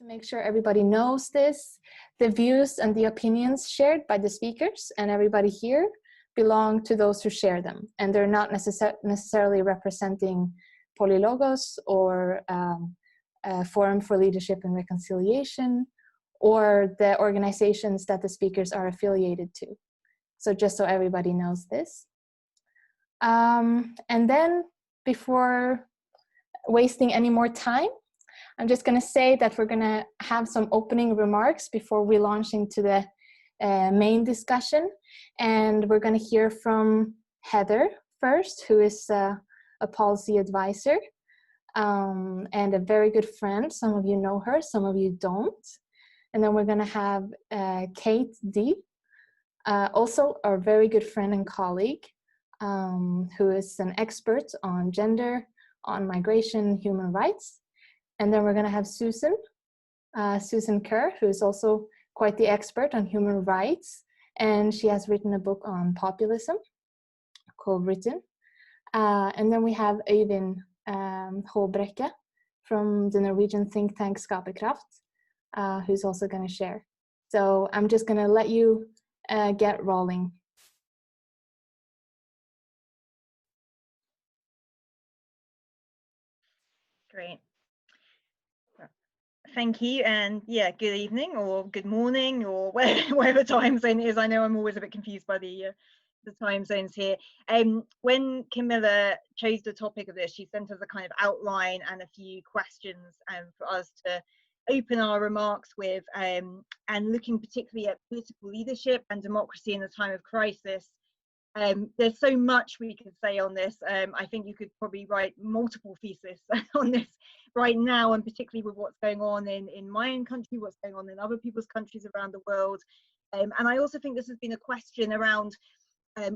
To make sure everybody knows this, the views and the opinions shared by the speakers and everybody here belong to those who share them, and they're not necessarily representing Polylogos or Forum for Leadership and Reconciliation or the organizations that the speakers are affiliated to. So just so everybody knows this. And then before wasting any more time, I'm just going to say that we're going to have some opening remarks before we launch into the main discussion. And we're going to hear from Heather first, who is a policy advisor and a very good friend. Some of you know her, some of you don't. And then we're going to have Kate D, also our very good friend and colleague, who is an expert on gender, on migration, human rights. And then we're going to have Susan Kerr, who is also quite the expert on human rights. And she has written a book on populism, co-written. And then we have Øyvind Håbrekke from the Norwegian think tank Skaperkraft, who's also going to share. So I'm just going to let you get rolling. Great. Thank you, and yeah, good evening or good morning or whatever time zone it is. I know I'm always a bit confused by the time zones here. When Camilla chose the topic of this, she sent us a kind of outline and a few questions for us to open our remarks with, and looking particularly at political leadership and democracy in a time of crisis. There's so much we could say on this. I think you could probably write multiple theses on this right now, and particularly with what's going on in my own country, what's going on in other people's countries around the world. And I also think this has been a question around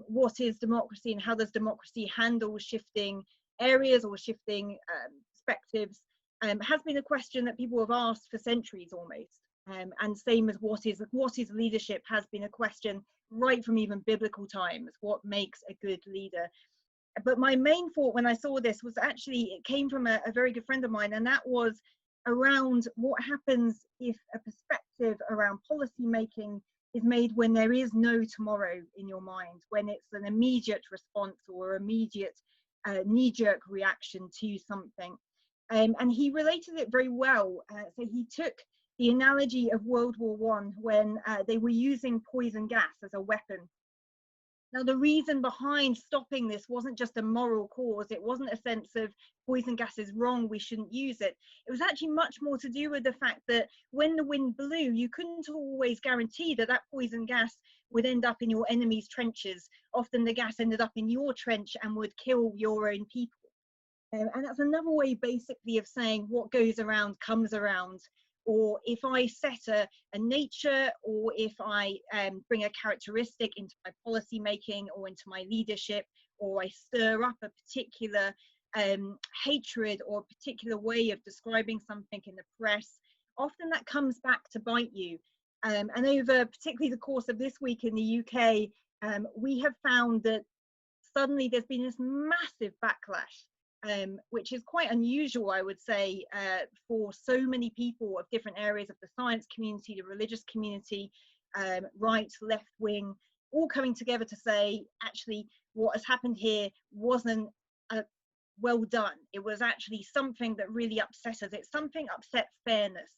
what is democracy and how does democracy handle shifting areas or shifting perspectives. Has been a question that people have asked for centuries almost. And same as what is leadership has been a question right from even biblical times. What makes a good leader? But my main thought when I saw this was actually, it came from a very good friend of mine, and that was around what happens if a perspective around policy making is made when there is no tomorrow in your mind, when it's an immediate response or immediate knee-jerk reaction to something. And he related it very well. So he took the analogy of World War I when they were using poison gas as a weapon. Now, the reason behind stopping this wasn't just a moral cause. It wasn't a sense of poison gas is wrong, we shouldn't use it. It was actually much more to do with the fact that when the wind blew, you couldn't always guarantee that that poison gas would end up in your enemy's trenches. Often the gas ended up in your trench and would kill your own people. And that's another way basically of saying what goes around comes around. Or if I set a nature, or if I bring a characteristic into my policy making or into my leadership, or I stir up a particular hatred or a particular way of describing something in the press, often that comes back to bite you. And over particularly the course of this week in the UK, we have found that suddenly there's been this massive backlash. Which is quite unusual, I would say, for so many people of different areas of the science community, the religious community, right, left wing, all coming together to say, actually, what has happened here wasn't well done. It was actually something that really upset us. It's something upset fairness.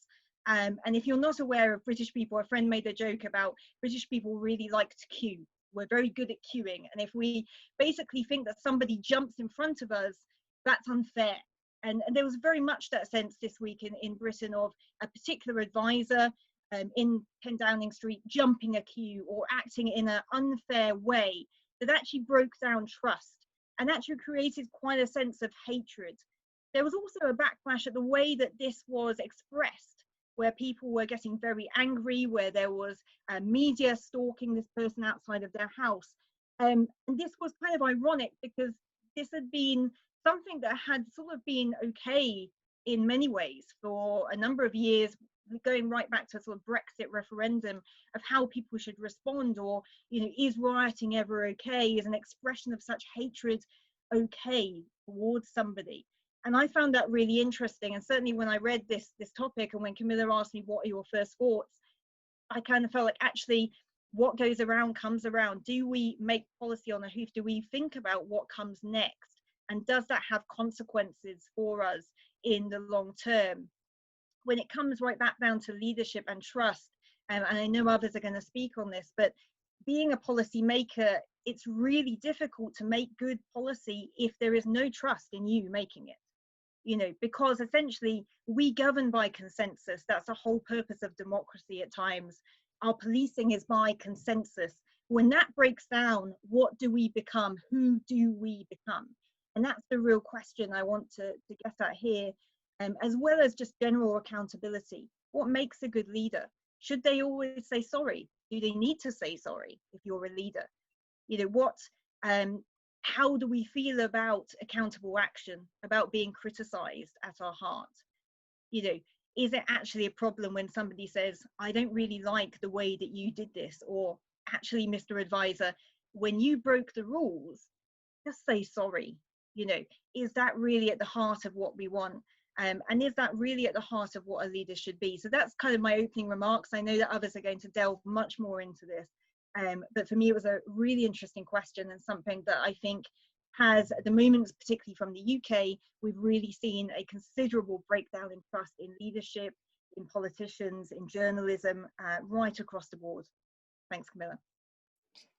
And if you're not aware of British people, a friend made a joke about British people really like to queue. We're very good at queuing. And if we basically think that somebody jumps in front of us, that's unfair. And there was very much that sense this week in Britain of a particular advisor in 10 Downing Street jumping a queue or acting in an unfair way that actually broke down trust and actually created quite a sense of hatred. There was also a backlash at the way that this was expressed, where people were getting very angry, where there was media stalking this person outside of their house. And this was kind of ironic because this had been something that had sort of been okay in many ways for a number of years, going right back to sort of Brexit referendum of how people should respond, or, you know, is rioting ever okay? Is an expression of such hatred okay towards somebody? And I found that really interesting. And certainly when I read this topic, and when Camilla asked me, what are your first thoughts? I kind of felt like, actually, what goes around comes around. Do we make policy on a hoof? Do we think about what comes next? And does that have consequences for us in the long term? When it comes right back down to leadership and trust, and I know others are going to speak on this, but being a policy maker, it's really difficult to make good policy if there is no trust in you making it. You know, because essentially we govern by consensus. That's the whole purpose of democracy at times. Our policing is by consensus. When that breaks down, what do we become? Who do we become? And that's the real question I want to get at here, as well as just general accountability. What makes a good leader? Should they always say sorry? Do they need to say sorry if you're a leader? You know, how do we feel about accountable action, about being criticized at our heart? You know, is it actually a problem when somebody says, I don't really like the way that you did this? Or actually, Mr. Advisor, when you broke the rules, just say sorry. You know, is that really at the heart of what we want? And is that really at the heart of what a leader should be? So that's kind of my opening remarks. I know that others are going to delve much more into this. But for me, it was a really interesting question, and something that I think has, at the moment, particularly from the UK, we've really seen a considerable breakdown in trust in leadership, in politicians, in journalism, right across the board. Thanks, Camilla.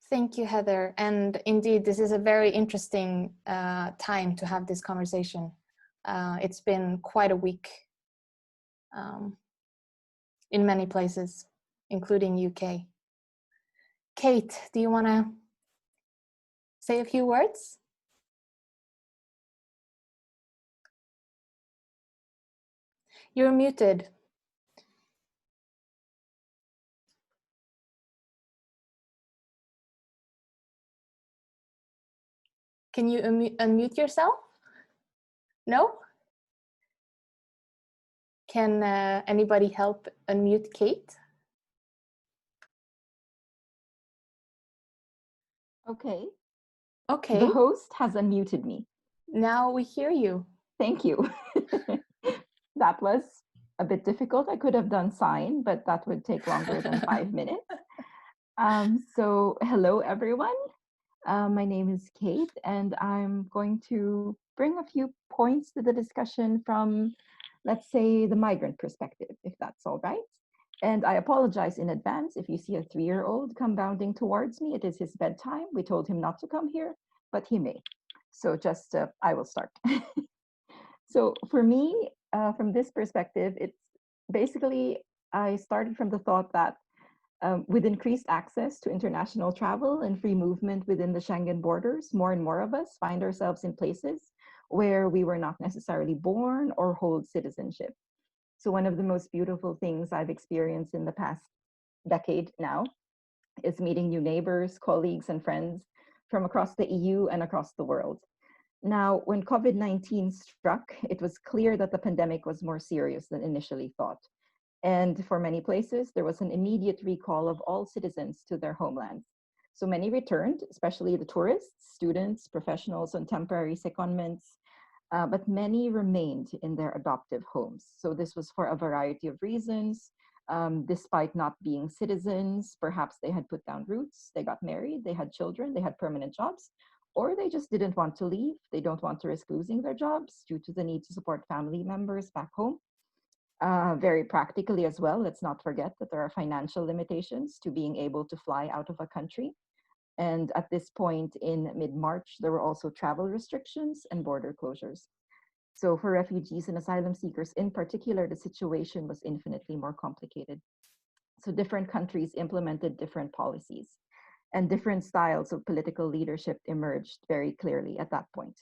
Thank you, Heather. And indeed, this is a very interesting time to have this conversation. It's been quite a week in many places, including UK. Kate, do you want to say a few words? You're muted. Can you unmute yourself? No? Can anybody help unmute Kate? Okay. Okay. The host has unmuted me. Now we hear you. Thank you. That was a bit difficult. I could have done sign, but that would take longer than 5 minutes. So hello, everyone. My name is Kate, and I'm going to bring a few points to the discussion from, let's say, the migrant perspective, if that's all right. And I apologize in advance if you see a 3-year-old come bounding towards me. It is his bedtime. We told him not to come here, but he may. So just, I will start. So for me, from this perspective, it's basically, I started from the thought that with increased access to international travel and free movement within the Schengen borders, more and more of us find ourselves in places where we were not necessarily born or hold citizenship. So one of the most beautiful things I've experienced in the past decade now is meeting new neighbors, colleagues, and friends from across the EU and across the world. Now, when COVID-19 struck, it was clear that the pandemic was more serious than initially thought. And for many places, there was an immediate recall of all citizens to their homelands. So many returned, especially the tourists, students, professionals on temporary secondments, but many remained in their adoptive homes. So this was for a variety of reasons. Despite not being citizens, perhaps they had put down roots, they got married, they had children, they had permanent jobs, or they just didn't want to leave. They don't want to risk losing their jobs due to the need to support family members back home. Very practically as well, let's not forget that there are financial limitations to being able to fly out of a country. And at this point in mid-March, there were also travel restrictions and border closures. So for refugees and asylum seekers in particular, the situation was infinitely more complicated. So different countries implemented different policies, and different styles of political leadership emerged very clearly at that point.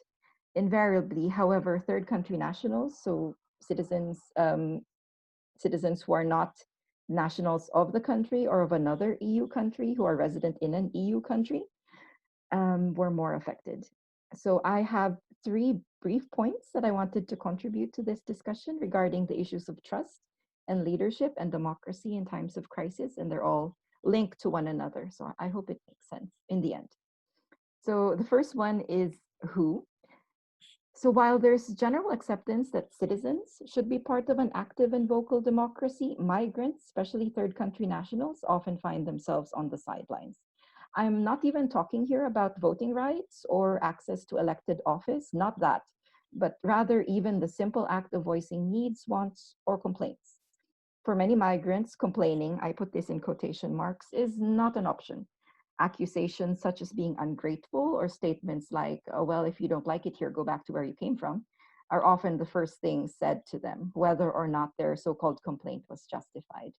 Invariably, however, third country nationals, so citizens who are not nationals of the country or of another EU country who are resident in an EU country, were more affected. So I have 3 brief points that I wanted to contribute to this discussion regarding the issues of trust and leadership and democracy in times of crisis, and they're all linked to one another. So I hope it makes sense in the end. So the first one is who. So while there's general acceptance that citizens should be part of an active and vocal democracy, migrants, especially third country nationals, often find themselves on the sidelines. I'm not even talking here about voting rights or access to elected office, not that, but rather even the simple act of voicing needs, wants, or complaints. For many migrants, complaining, I put this in quotation marks, is not an option. Accusations such as being ungrateful or statements like, oh, well, if you don't like it here, go back to where you came from, are often the first things said to them, whether or not their so-called complaint was justified.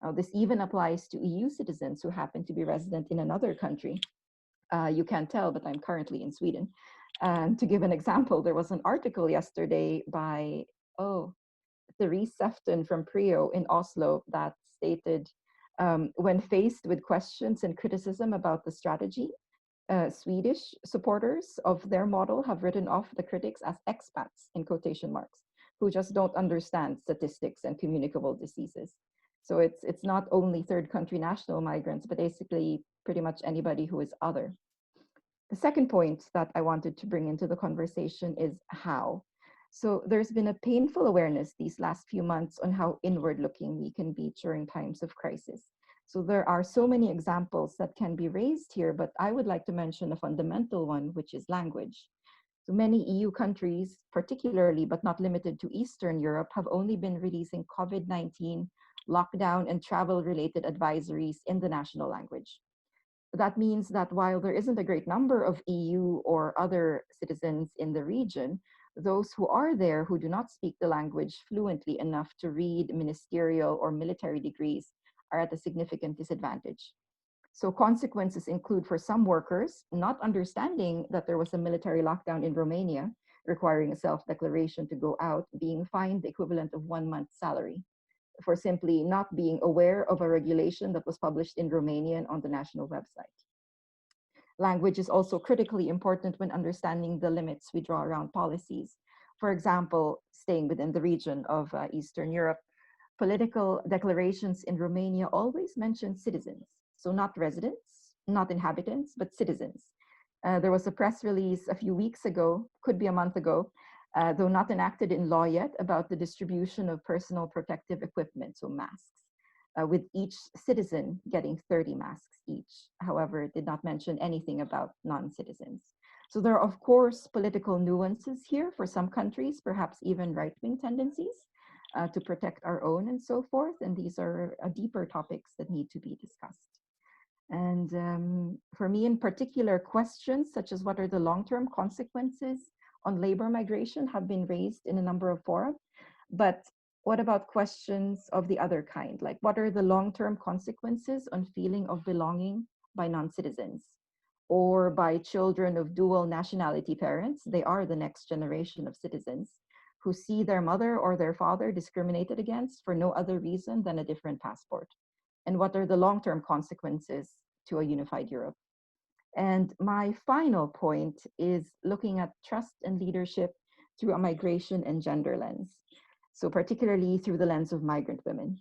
Now, this even applies to EU citizens who happen to be resident in another country. You can't tell, but I'm currently in Sweden. And to give an example, there was an article yesterday by, Therese Sefton from Prio in Oslo that stated, when faced with questions and criticism about the strategy, Swedish supporters of their model have written off the critics as expats, in quotation marks, who just don't understand statistics and communicable diseases. So it's not only third country national migrants, but basically pretty much anybody who is other. The second point that I wanted to bring into the conversation is how. So there's been a painful awareness these last few months on how inward looking we can be during times of crisis. So there are so many examples that can be raised here, but I would like to mention a fundamental one, which is language. So many EU countries, particularly but not limited to Eastern Europe, have only been releasing COVID-19 lockdown and travel-related advisories in the national language. That means that while there isn't a great number of EU or other citizens in the region, those who are there who do not speak the language fluently enough to read ministerial or military degrees are at a significant disadvantage. So consequences include for some workers not understanding that there was a military lockdown in Romania, requiring a self-declaration to go out, being fined the equivalent of 1 month's salary for simply not being aware of a regulation that was published in Romanian on the national website. Language is also critically important when understanding the limits we draw around policies. For example, staying within the region of Eastern Europe, political declarations in Romania always mention citizens. So not residents, not inhabitants, but citizens. There was a press release a few weeks ago, could be a month ago, though not enacted in law yet, about the distribution of personal protective equipment, so masks, with each citizen getting 30 masks each. However, it did not mention anything about non-citizens. So there are, of course, political nuances here for some countries, perhaps even right-wing tendencies to protect our own and so forth. And these are deeper topics that need to be discussed. And for me in particular, questions such as what are the long-term consequences on labor migration have been raised in a number of fora. But what about questions of the other kind? Like, what are the long-term consequences on feeling of belonging by non-citizens or by children of dual nationality parents? They are the next generation of citizens who see their mother or their father discriminated against for no other reason than a different passport. And what are the long-term consequences to a unified Europe? And my final point is looking at trust and leadership through a migration and gender lens. So particularly through the lens of migrant women.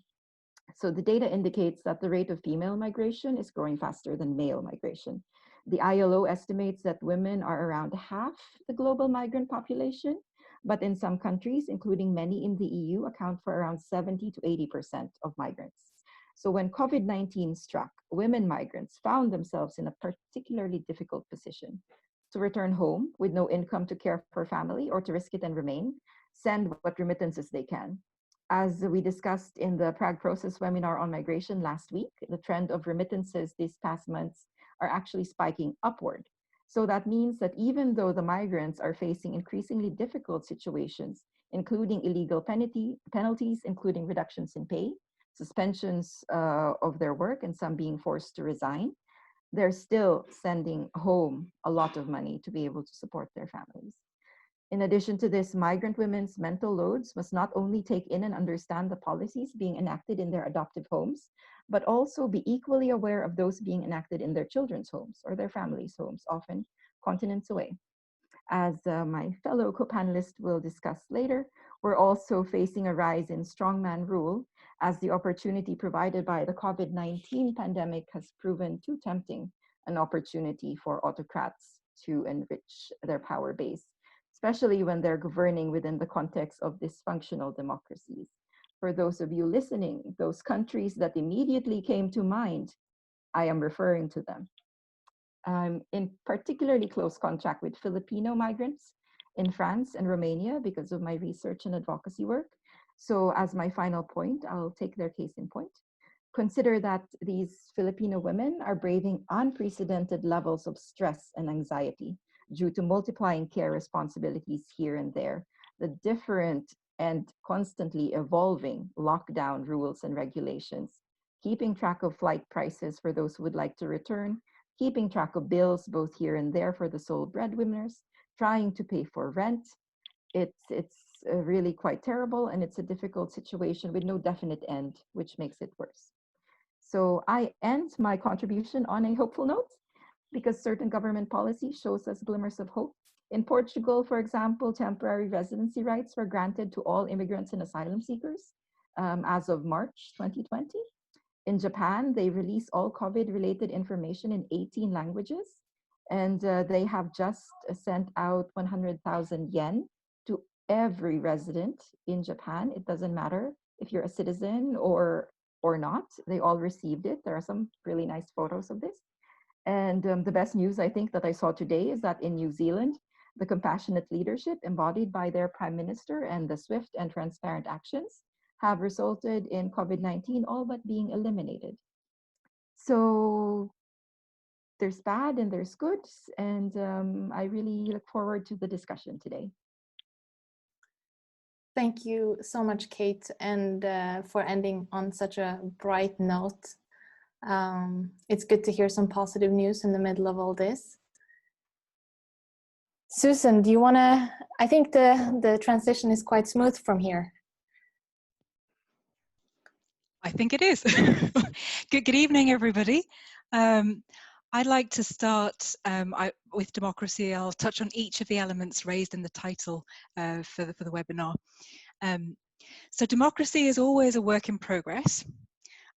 So the data indicates that the rate of female migration is growing faster than male migration. The ILO estimates that women are around half the global migrant population, but in some countries, including many in the EU, account for around 70 to 80% of migrants. So when COVID-19 struck, women migrants found themselves in a particularly difficult position to return home with no income to care for family or to risk it and remain, send what remittances they can. As we discussed in the Prague Process webinar on migration last week, the trend of remittances these past months are actually spiking upward. So that means that even though the migrants are facing increasingly difficult situations, including illegal penalties, including reductions in pay, suspensions of their work, and some being forced to resign, they're still sending home a lot of money to be able to support their families. In addition to this, migrant women's mental loads must not only take in and understand the policies being enacted in their adoptive homes, but also be equally aware of those being enacted in their children's homes or their families' homes, often continents away. As my fellow co-panelists will discuss later, we're also facing a rise in strongman rule as the opportunity provided by the COVID-19 pandemic has proven too tempting an opportunity for autocrats to enrich their power base, especially when they're governing within the context of dysfunctional democracies. For those of you listening, those countries that immediately came to mind, I am referring to them. I'm in particularly close contact with Filipino migrants in France and Romania because of my research and advocacy work. So as my final point, I'll take their case in point. Consider that these Filipino women are braving unprecedented levels of stress and anxiety due to multiplying care responsibilities here and there, the different and constantly evolving lockdown rules and regulations, keeping track of flight prices for those who would like to return, keeping track of bills both here and there for the sole breadwinners, trying to pay for rent. It's really quite terrible, and it's a difficult situation with no definite end, which makes it worse. So I end my contribution on a hopeful note, because certain government policy shows us glimmers of hope. In Portugal, for example, temporary residency rights were granted to all immigrants and asylum seekers as of March 2020. In Japan, they release all COVID-related information in 18 languages, and they have just sent out 100,000 yen to every resident in Japan. It doesn't matter if you're a citizen or not, they all received it. There are some really nice photos of this. And the best news I think that I saw today is that in New Zealand, the compassionate leadership embodied by their prime minister and the swift and transparent actions have resulted in COVID-19 all but being eliminated. So there's bad and there's good, and I really look forward to the discussion today. Thank you so much, Kate, and for ending on such a bright note. It's good to hear some positive news in the middle of all this. Susan, do you want to, I think the transition is quite smooth from here. I think it is. Good evening, everybody. I'd like to start with democracy. I'll touch on each of the elements raised in the title for the webinar. So democracy is always a work in progress,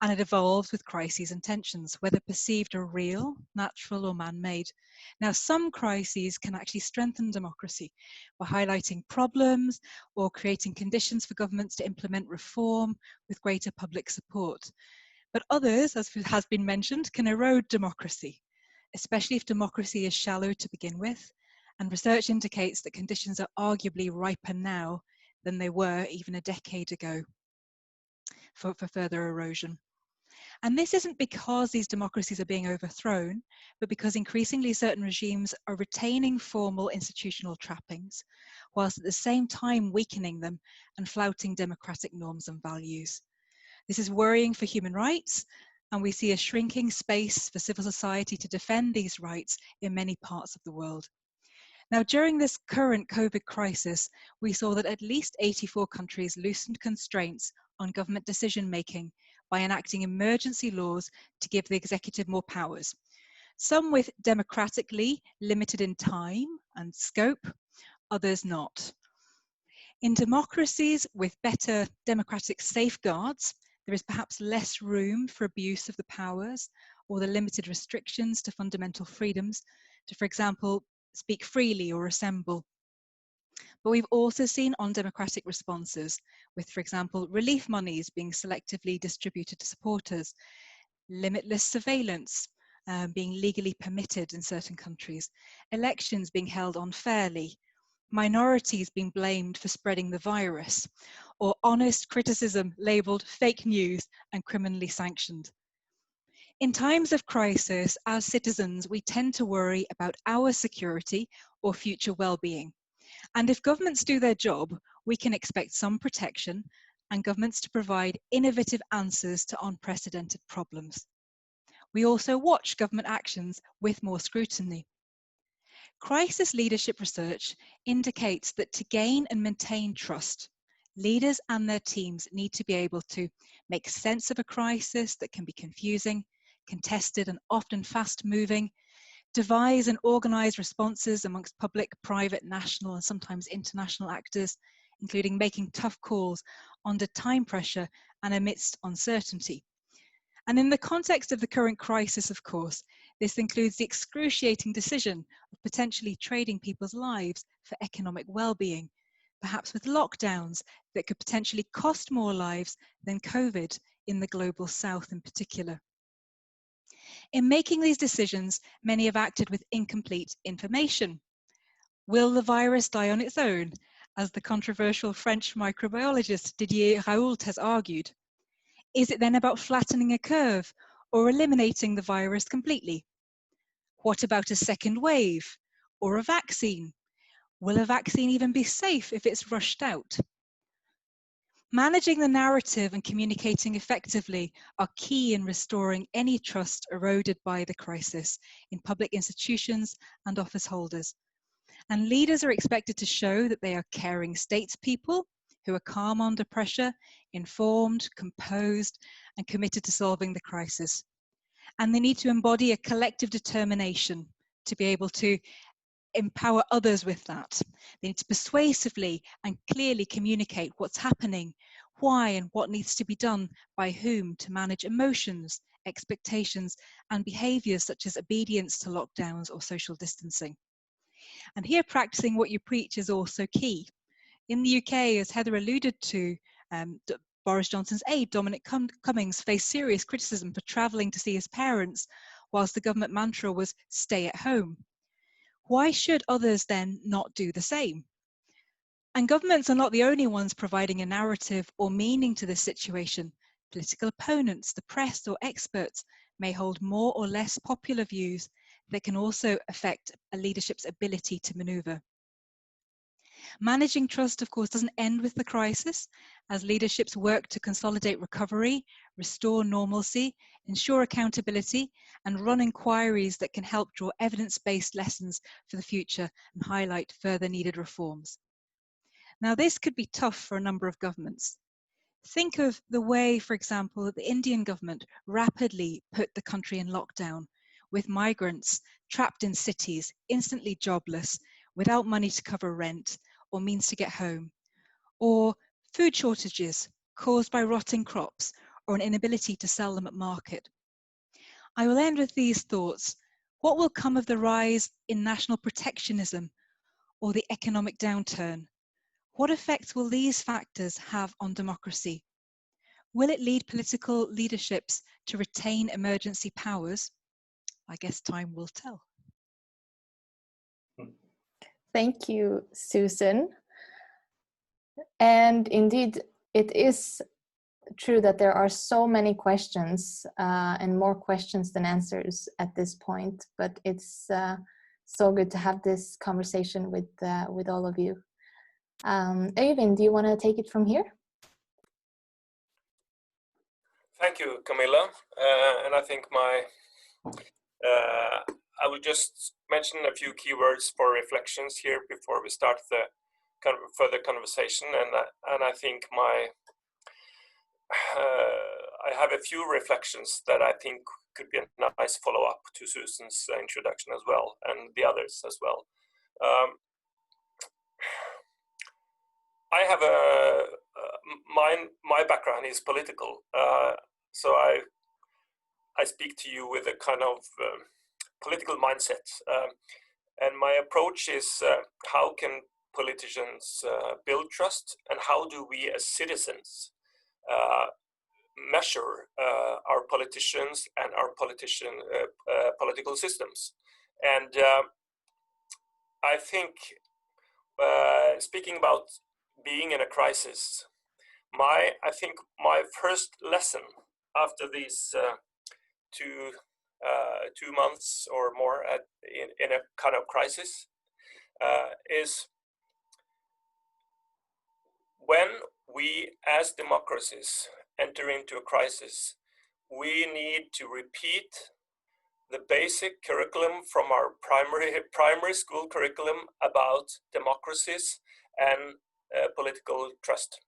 and it evolves with crises and tensions, whether perceived or real, natural or man-made. Now, some crises can actually strengthen democracy by highlighting problems or creating conditions for governments to implement reform with greater public support. But others, as has been mentioned, can erode democracy, especially if democracy is shallow to begin with, and research indicates that conditions are arguably riper now than they were even a decade ago for further erosion. And this isn't because these democracies are being overthrown, but because increasingly certain regimes are retaining formal institutional trappings, whilst at the same time weakening them and flouting democratic norms and values. This is worrying for human rights, and we see a shrinking space for civil society to defend these rights in many parts of the world. Now, during this current COVID crisis, we saw that at least 84 countries loosened constraints on government decision-making by enacting emergency laws to give the executive more powers, some with democratically limited in time and scope, others not. In democracies with better democratic safeguards, there is perhaps less room for abuse of the powers or the limited restrictions to fundamental freedoms to, for example, speak freely or assemble. But we've also seen undemocratic responses with, for example, relief monies being selectively distributed to supporters, limitless surveillance being legally permitted in certain countries, elections being held unfairly, minorities being blamed for spreading the virus, or honest criticism labelled fake news and criminally sanctioned. In times of crisis, as citizens, we tend to worry about our security or future well-being. And if governments do their job, we can expect some protection and governments to provide innovative answers to unprecedented problems. We also watch government actions with more scrutiny. Crisis leadership research indicates that to gain and maintain trust, leaders and their teams need to be able to make sense of a crisis that can be confusing, contested and often fast-moving, devise and organise responses amongst public, private, national and sometimes international actors, including making tough calls under time pressure and amidst uncertainty. And in the context of the current crisis, of course, this includes the excruciating decision of potentially trading people's lives for economic well-being, perhaps with lockdowns that could potentially cost more lives than COVID in the global south in particular. In making these decisions, many have acted with incomplete information. Will the virus die on its own, as the controversial French microbiologist Didier Raoult has argued? Is it then about flattening a curve or eliminating the virus completely? What about a second wave or a vaccine? Will a vaccine even be safe if it's rushed out? Managing the narrative and communicating effectively are key in restoring any trust eroded by the crisis in public institutions and office holders. And leaders are expected to show that they are caring statespeople who are calm under pressure, informed, composed, and committed to solving the crisis. And they need to embody a collective determination to be able to empower others with that. They need to persuasively and clearly communicate what's happening, why, and what needs to be done by whom to manage emotions, expectations, and behaviours such as obedience to lockdowns or social distancing. And here, practicing what you preach is also key. In the UK, as Heather alluded to, Boris Johnson's aide, Dominic Cummings, faced serious criticism for travelling to see his parents, whilst the government mantra was stay at home. Why should others then not do the same? And governments are not the only ones providing a narrative or meaning to this situation. Political opponents, the press, or experts may hold more or less popular views that can also affect a leadership's ability to manoeuvre. Managing trust, of course, doesn't end with the crisis, as leaderships work to consolidate recovery, restore normalcy, ensure accountability, and run inquiries that can help draw evidence-based lessons for the future and highlight further needed reforms. Now, this could be tough for a number of governments. Think of the way, for example, that the Indian government rapidly put the country in lockdown, with migrants trapped in cities, instantly jobless, without money to cover rent or means to get home, or food shortages caused by rotting crops or an inability to sell them at market. I will end with these thoughts. What will come of the rise in national protectionism or the economic downturn? What effects will these factors have on democracy? Will it lead political leaderships to retain emergency powers? I guess time will tell. Thank you, Susan. And indeed, it is true that there are so many questions and more questions than answers at this point, but it's so good to have this conversation with all of you. Øyvind, do you want to take it from here? Thank you, Camilla. And I think I will just mention a few keywords for reflections here before we start the further conversation. And I think I have a few reflections that I think could be a nice follow-up to Susan's introduction as well, and the others as well. I have my background is political, so I speak to you with a kind of political mindset, and my approach is how can politicians build trust, and how do we as citizens measure our politicians and our political systems. And I think speaking about being in a crisis, I think my first lesson after these 2 months or more in a kind of crisis is when we as democracies enter into a crisis, we need to repeat the basic curriculum from our primary school curriculum about democracies and political trust.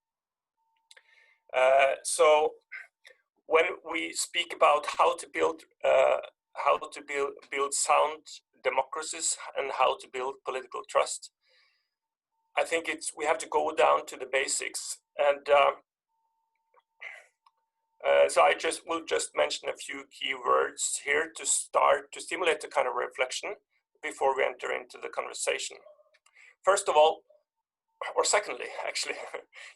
So when we speak about how to build sound democracies and how to build political trust, I think we have to go down to the basics. And So I will just mention a few key words here to start to stimulate the kind of reflection before we enter into the conversation. First of all, or secondly, actually,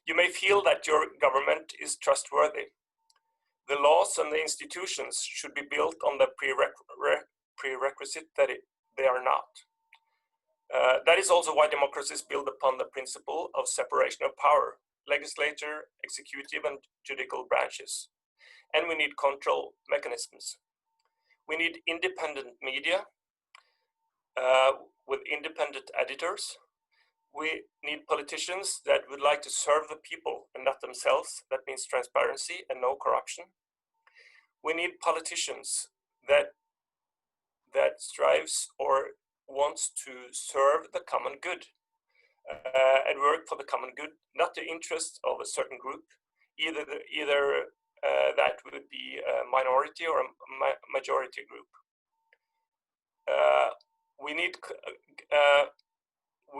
you may feel that your government is trustworthy. The laws and the institutions should be built on the prerequisite that they are not. That is also why democracies build upon the principle of separation of power, legislature, executive, and judicial branches. And we need control mechanisms. We need independent media with independent editors. We need politicians that would like to serve the people and not themselves. That means transparency and no corruption. We need politicians that strives or wants to serve the common good and work for the common good, not the interests of a certain group, either that would be a minority or a majority group. We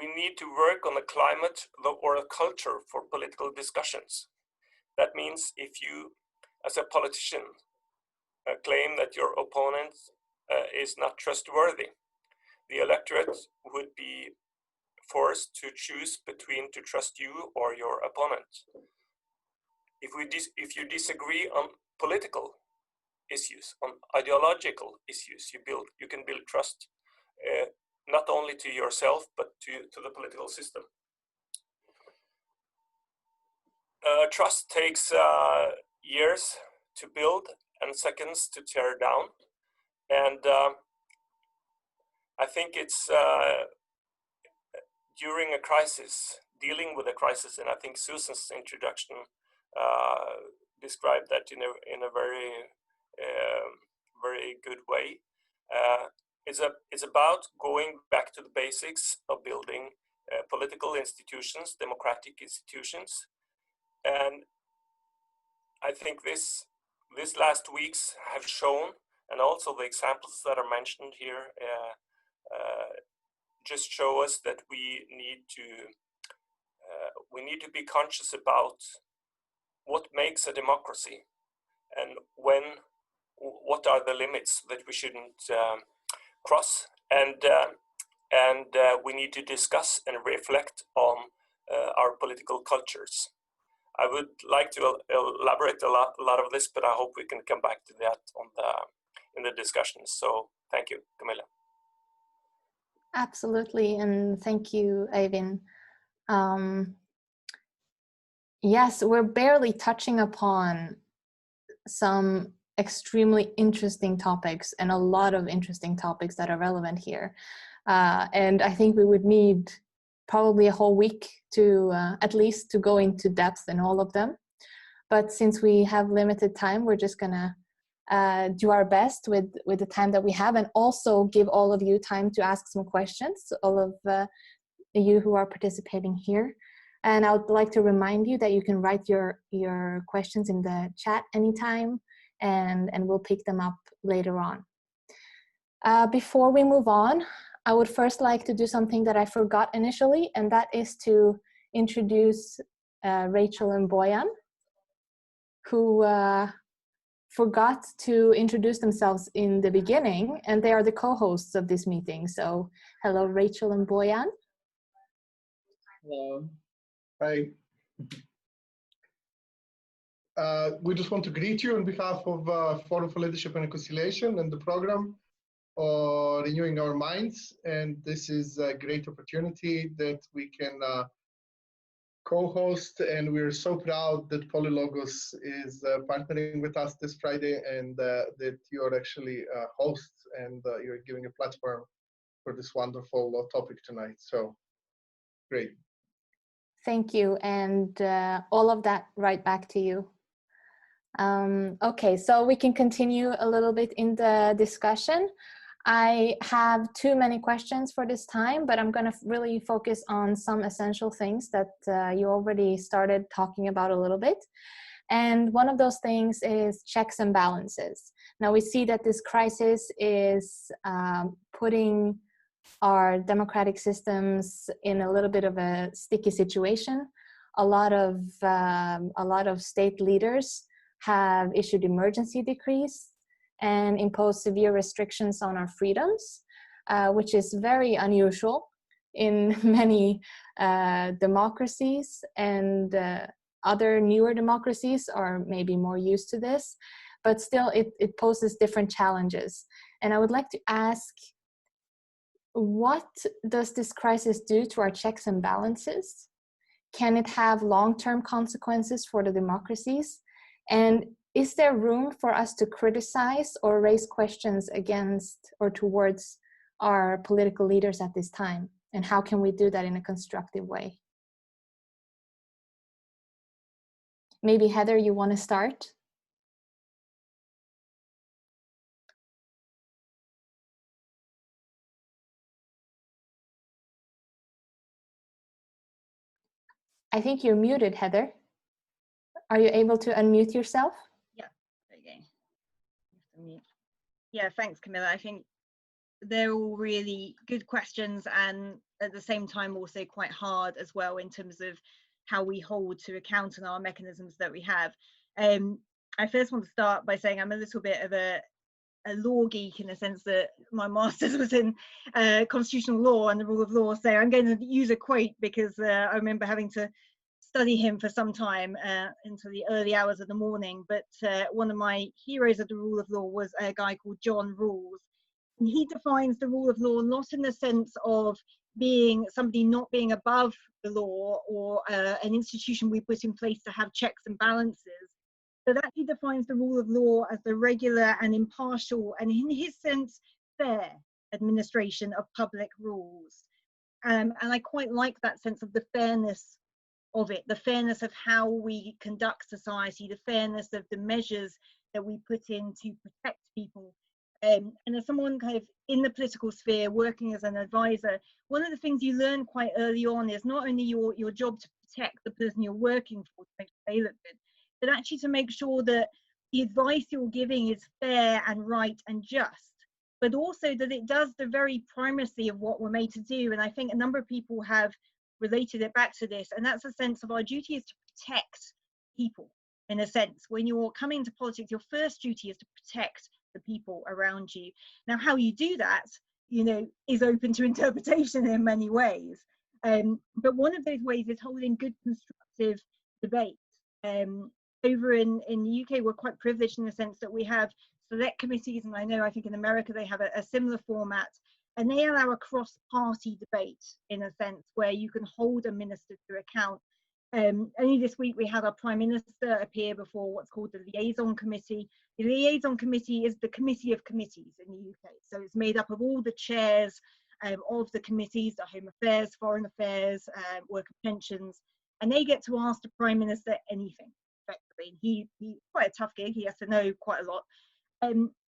need to work on a climate or a culture for political discussions. That means if you, as a politician, claim that your opponent is not trustworthy, the electorate would be forced to choose between to trust you or your opponent. If you disagree on political issues, on ideological issues, you can build trust not only to yourself but to the political system. Trust takes years to build and seconds to tear down, and I think it's during a crisis, dealing with a crisis, and I think Susan's introduction described that in a very good way. It's about going back to the basics of building political institutions, democratic institutions, and I think this last weeks have shown, and also the examples that are mentioned here just show us that we need to be conscious about what makes a democracy and what are the limits that we shouldn't cross, and we need to discuss and reflect on our political cultures. I would like to elaborate a lot of this, but I hope we can come back to that in the discussions. So thank you, Camilla. Absolutely, and thank you, Øyvind. Yes, we're barely touching upon some extremely interesting topics and a lot of interesting topics that are relevant here. And I think we would need probably a whole week to at least to go into depth in all of them. But since we have limited time, we're just gonna do our best with the time that we have, and also give all of you time to ask some questions, all of you who are participating here. And I would like to remind you that you can write your questions in the chat anytime, and we'll pick them up later on. Before we move on, I would first like to do something that I forgot initially, and that is to introduce Rachel and Bojan, who forgot to introduce themselves in the beginning, and they are the co-hosts of this meeting. So hello, Rachel and Bojan. Hello. Hi. We just want to greet you on behalf of Forum for Leadership and Reconciliation and the program Renewing Our Minds. And this is a great opportunity that we can co-host, and we're so proud that Polylogos is partnering with us this Friday, and that you're actually hosts, and you're giving a platform for this wonderful topic tonight. So great. Thank you, and all of that right back to you. Okay, so we can continue a little bit in the discussion. I have too many questions for this time, but I'm going to really focus on some essential things that you already started talking about a little bit. And one of those things is checks and balances. Now we see that this crisis is putting our democratic systems in a little bit of a sticky situation. A lot of state leaders have issued emergency decrees and imposed severe restrictions on our freedoms, which is very unusual in many democracies, and other newer democracies are maybe more used to this, but still it poses different challenges. And I would like to ask, what does this crisis do to our checks and balances? Can it have long-term consequences for the democracies? And is there room for us to criticize or raise questions against or towards our political leaders at this time? And how can we do that in a constructive way? Maybe Heather, you want to start? I think you're muted, Heather. Are you able to unmute yourself? Yeah, okay. Yeah, thanks, Camilla. I think they're all really good questions, and at the same time also quite hard as well in terms of how we hold to account on our mechanisms that we have. I first want to start by saying I'm a little bit of a law geek, in the sense that my master's was in constitutional law and the rule of law. So I'm going to use a quote because I remember having to study him for some time into the early hours of the morning. But one of my heroes of the rule of law was a guy called John Rawls. And he defines the rule of law not in the sense of being somebody not being above the law or an institution we put in place to have checks and balances, but actually defines the rule of law as the regular and impartial, and in his sense, fair administration of public rules. And I quite like that sense of the fairness of it, the fairness of how we conduct society, the fairness of the measures that we put in to protect people. And as someone kind of in the political sphere, working as an advisor, one of the things you learn quite early on is not only your job to protect the person you're working for, to make sure they look good, but actually to make sure that the advice you're giving is fair and right and just, but also that it does the very primacy of what we're made to do. And I think a number of people have related it back to this, and that's a sense of our duty is to protect people. In a sense, when you're coming into politics, your first duty is to protect the people around you. Now, how you do that, you know, is open to interpretation in many ways. But one of those ways is holding good constructive debate. Over in the UK, we're quite privileged in the sense that we have select committees, and I think in America they have a similar format, and they allow a cross-party debate, in a sense, where you can hold a minister to account. Only this week we had our Prime Minister appear before what's called the Liaison Committee. The Liaison Committee is the committee of committees in the UK, so it's made up of all the chairs of the committees, the Home Affairs, Foreign Affairs, Worker Pensions, and they get to ask the Prime Minister anything, effectively. He's quite a tough gig, he has to know quite a lot.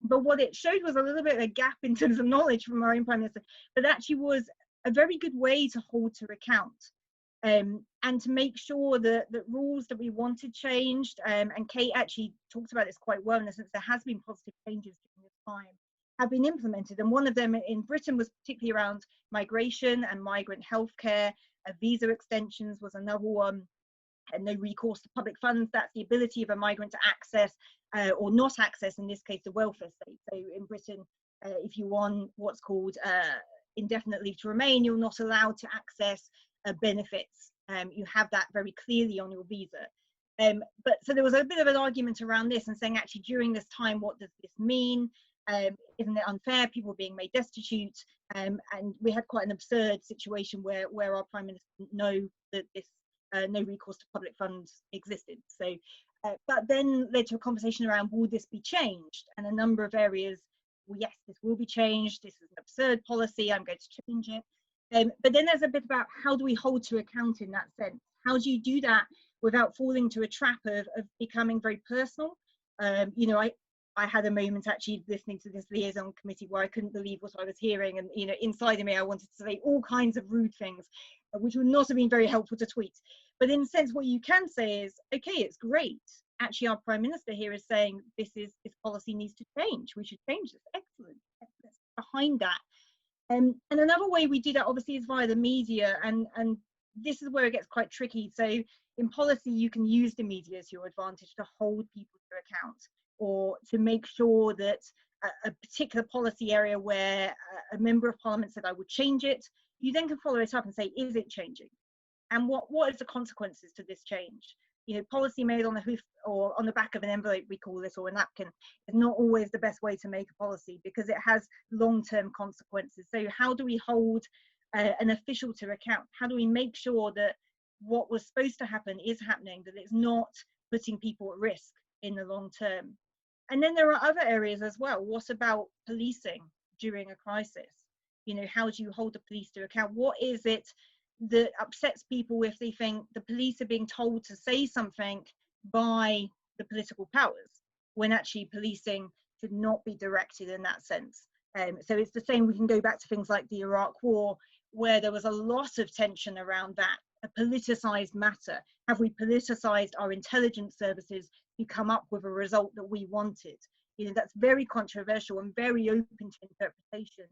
But what it showed was a little bit of a gap in terms of knowledge from our own Prime Minister, but actually was a very good way to hold to account. And to make sure that rules that we wanted changed, and Kate actually talked about this quite well in the sense there has been positive changes during this time, have been implemented. And one of them in Britain was particularly around migration and migrant healthcare. Visa extensions was another one, and no recourse to public funds. That's the ability of a migrant to access or not access, in this case, the welfare state. So in Britain, if you want what's called indefinite leave to remain, you're not allowed to access benefits. You have that very clearly on your visa. But so there was a bit of an argument around this and saying, actually, during this time, what does this mean? Isn't it unfair? People are being made destitute. And we had quite an absurd situation where our Prime Minister didn't know that this no recourse to public funds existed. So, but then led to a conversation around, will this be changed? And a number of areas, well, yes, this will be changed. This is an absurd policy. I'm going to change it. But then there's a bit about how do we hold to account in that sense? How do you do that without falling to a trap of becoming very personal? You know, I had a moment actually listening to this liaison committee where I couldn't believe what I was hearing, and you know, inside of me I wanted to say all kinds of rude things, which would not have been very helpful to tweet. But in a sense, what you can say is, okay, it's great. Actually, our Prime Minister here is saying this policy needs to change. We should change this. Excellent. Behind that. And another way we do that obviously is via the media, and this is where it gets quite tricky. So in policy, you can use the media as your advantage to hold people to account, or to make sure that a particular policy area where a member of parliament said I would change it, you then can follow it up and say, is it changing? And what is the consequences to this change? You know, policy made on the hoof or on the back of an envelope, we call this, or a napkin, is not always the best way to make a policy because it has long-term consequences. So how do we hold an official to account? How do we make sure that what was supposed to happen is happening, that it's not putting people at risk in the long term? And then there are other areas as well. What about policing during a crisis? You know, how do you hold the police to account? What is it that upsets people if they think the police are being told to say something by the political powers, when actually policing should not be directed in that sense? So it's the same, we can go back to things like the Iraq War, where there was a lot of tension around that, a politicized matter. Have we politicized our intelligence services to come up with a result that we wanted? You know, that's very controversial and very open to interpretation.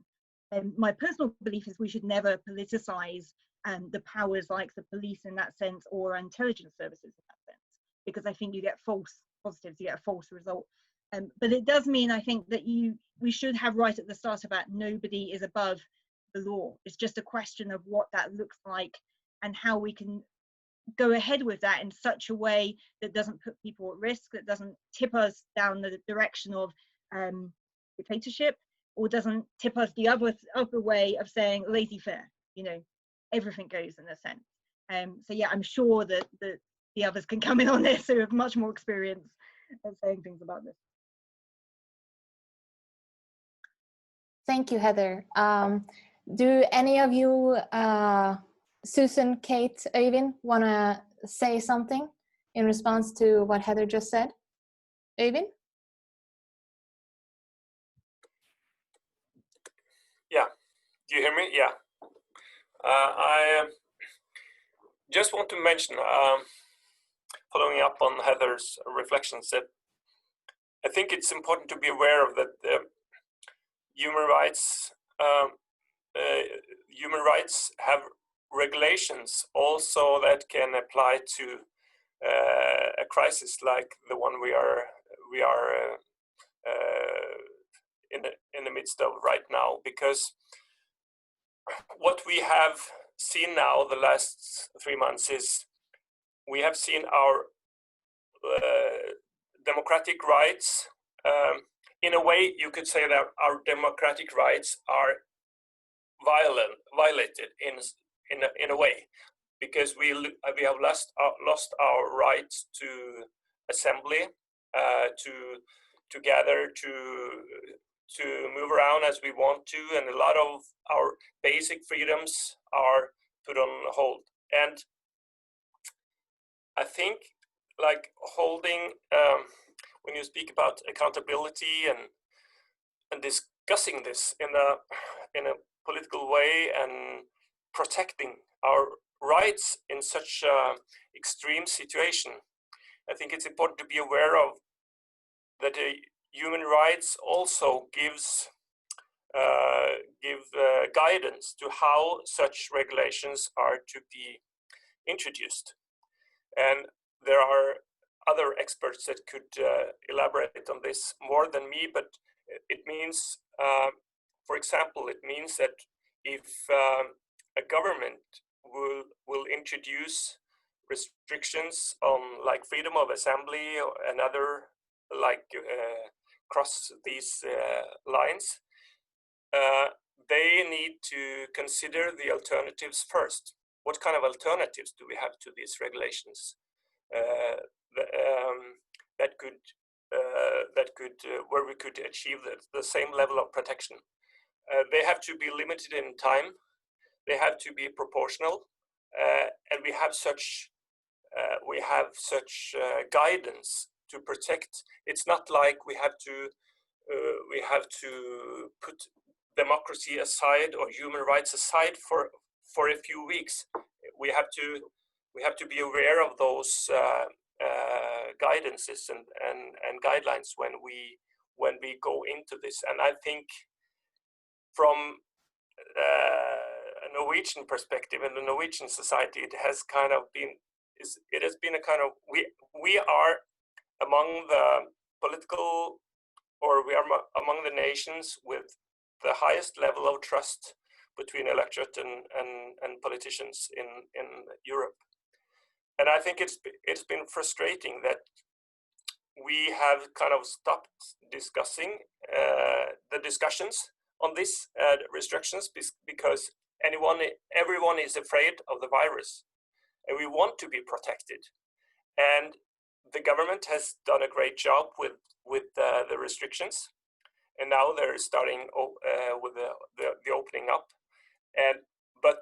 My personal belief is we should never politicize the powers like the police in that sense, or intelligence services in that sense, because I think you get false positives, you get a false result. But it does mean, I think, that we should have right at the start about nobody is above the law. It's just a question of what that looks like and how we can go ahead with that in such a way that doesn't put people at risk, that doesn't tip us down the direction of dictatorship, or doesn't tip us the other way of saying laissez-faire. You know, everything goes in a sense. So yeah, I'm sure that the others can come in on this who have much more experience at saying things about this. Thank you, Heather. Do any of you, Susan, Kate, Øyvind, want to say something in response to what Heather just said? Øyvind? Yeah, do you hear me? Yeah. I just want to mention, following up on Heather's reflections, that I think it's important to be aware of that human rights have regulations also that can apply to a crisis like the one we are in the midst of right now, because what we have seen now the last 3 months is we have seen our democratic rights. In a way, you could say that our democratic rights are violated in a way, because we have lost our rights to assembly, to gather, to move around as we want to, and a lot of our basic freedoms are put on hold. And I think, like, holding when you speak about accountability and discussing this in a political way and protecting our rights in such an extreme situation, I think it's important to be aware of that human rights also gives guidance to how such regulations are to be introduced. And there are other experts that could elaborate on this more than me, but it means, for example, it means that if a government will introduce restrictions on, like, freedom of assembly and other, like, cross these lines, they need to consider the alternatives first. What kind of alternatives do we have to these regulations where we could achieve the same level of protection? They have to be limited in time. They have to be proportional, and we have such guidance to protect. It's not like we have to put democracy aside or human rights aside for a few weeks. We have to be aware of those guidances and guidelines when we go into this. And I think from a Norwegian perspective, in the Norwegian society, it has been a kind of, we are among the political, or we are among the nations with the highest level of trust between electorate and politicians in Europe. And I think it's been frustrating that we have kind of stopped discussing the discussions on these restrictions because everyone is afraid of the virus, and we want to be protected. And the government has done a great job with the restrictions, and now they're starting with the opening up. But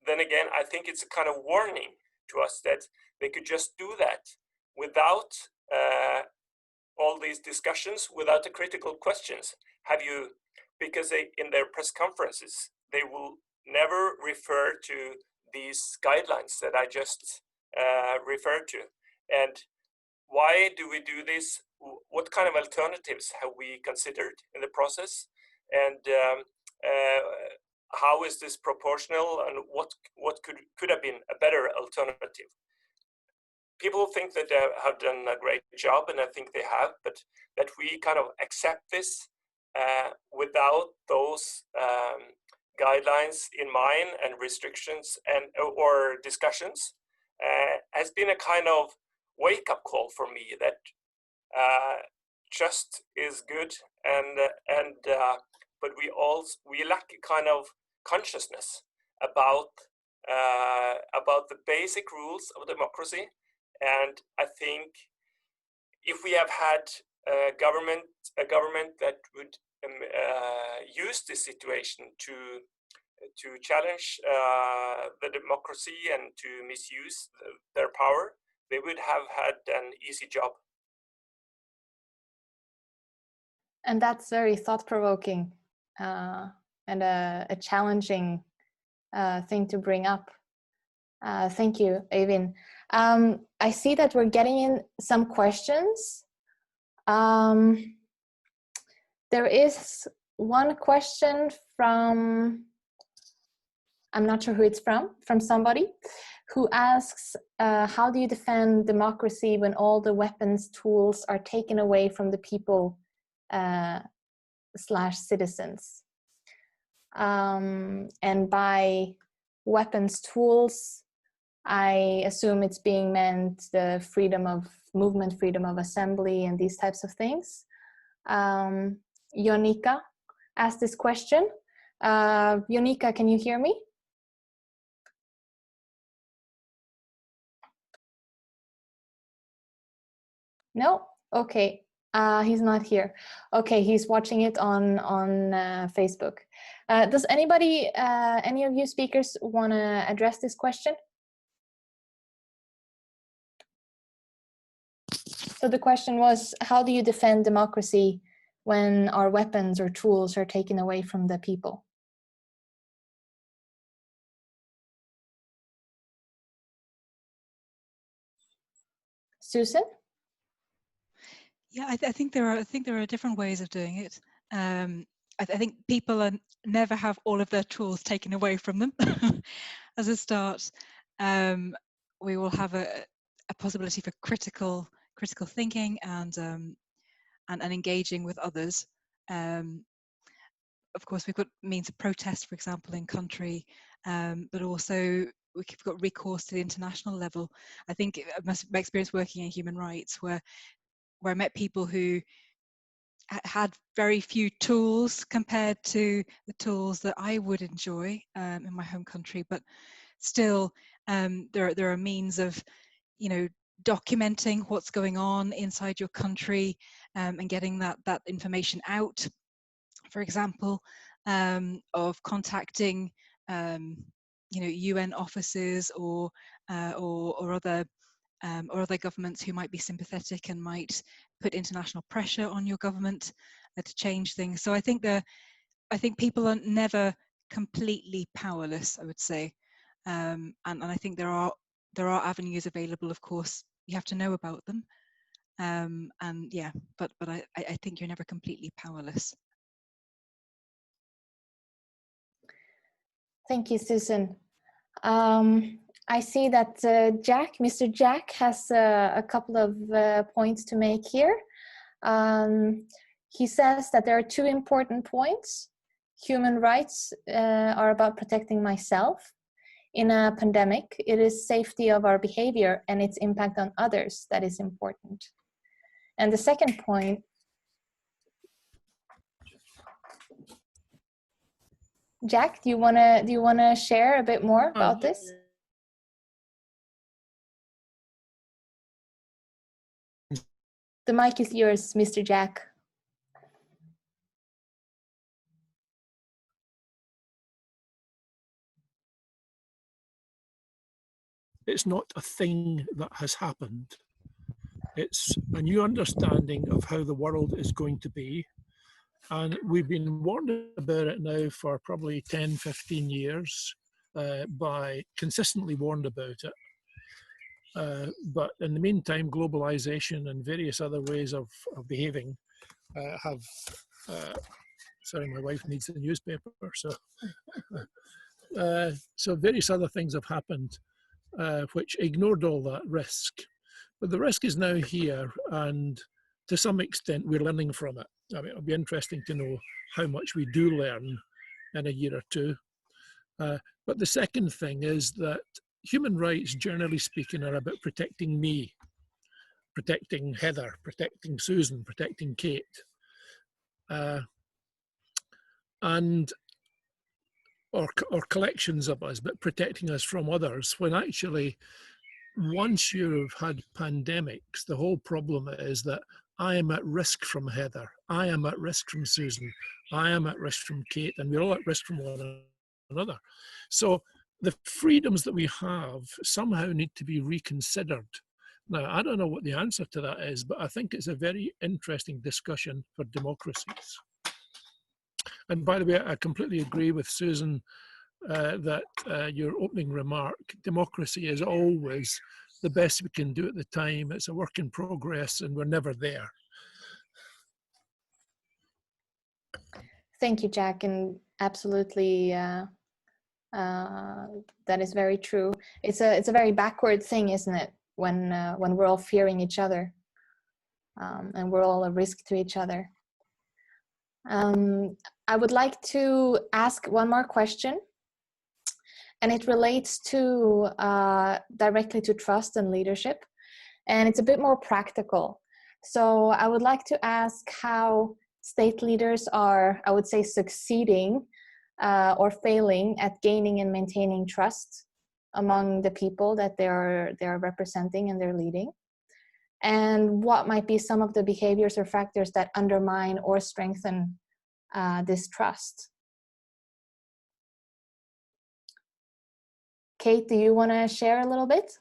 then again, I think it's a kind of warning to us that they could just do that without all these discussions, without the critical questions. Because in their press conferences, they will never refer to these guidelines that I just referred to. And why do we do this? What kind of alternatives have we considered in the process? And how is this proportional, and what could have been a better alternative? People think that they have done a great job, and I think they have, but that we kind of accept this without those guidelines in mind and restrictions or discussions has been a kind of wake-up call for me that trust is good, but we lack a kind of consciousness about the basic rules of democracy. And I think if we have had a government that would use this situation to challenge the democracy and to misuse their power, they would have had an easy job. And that's very thought-provoking and a challenging thing to bring up. Thank you, Øyvind. I see that we're getting in some questions. There is one question from, I'm not sure who it's from somebody who asks, how do you defend democracy when all the weapons, tools are taken away from the people / citizens? And by weapons, tools, I assume it's being meant the freedom of movement, freedom of assembly, and these types of things. Yonika asked this question. Yonika, can you hear me? No? Okay. He's not here. Okay, he's watching it on Facebook. Does anybody, any of you speakers want to address this question? So the question was, how do you defend democracy when our weapons or tools are taken away from the people? Susan? Yeah, I think there are different ways of doing it. I think people never have all of their tools taken away from them. As a start, we will have a possibility for critical thinking and engaging with others. Of course, we've got means of protest, for example, in country, but also we've got recourse to the international level. I think my experience working in human rights, where I met people who had very few tools compared to the tools that I would enjoy in my home country, but still there are means of, documenting what's going on inside your country and getting that information out. For example, of contacting UN offices or other governments who might be sympathetic and might put international pressure on your government to change things. So I think people are never completely powerless, I would say, and I think there are avenues available. Of course, you have to know about them, and yeah, but I think you're never completely powerless. Thank you, Susan. I see that Mr. Jack has a couple of points to make here. He says that there are two important points. Human rights are about protecting myself. In a pandemic, it is safety of our behavior and its impact on others that is important. And the second point, Jack, do you wanna share a bit more about this? The mic is yours, Mr. Jack. It's not a thing that has happened. It's a new understanding of how the world is going to be. And we've been warned about it now for probably 10, 15 years, consistently warned about it. But in the meantime, globalization and various other ways of behaving have, sorry, my wife needs the newspaper, so various other things have happened which ignored all that risk. But the risk is now here, and to some extent we're learning from it. I mean, it'll be interesting to know how much we do learn in a year or two. But the second thing is that human rights, generally speaking, are about protecting me, protecting Heather, protecting Susan, protecting Kate. Or collections of us, but protecting us from others, when actually, once you've had pandemics, the whole problem is that I am at risk from Heather, I am at risk from Susan, I am at risk from Kate, and we're all at risk from one another. So the freedoms that we have somehow need to be reconsidered. Now, I don't know what the answer to that is, but I think it's a very interesting discussion for democracies. And by the way, I completely agree with Susan that your opening remark, democracy is always the best we can do at the time. It's a work in progress and we're never there. Thank you, Jack, and absolutely that is very true. It's a very backward thing, isn't it? When we're all fearing each other and we're all a risk to each other. I would like to ask one more question, and it relates to directly to trust and leadership, and it's a bit more practical. So I would like to ask how state leaders are, I would say, succeeding or failing at gaining and maintaining trust among the people that they are representing and they're leading, and what might be some of the behaviors or factors that undermine or strengthen this trust. Kate, do you want to share a little bit?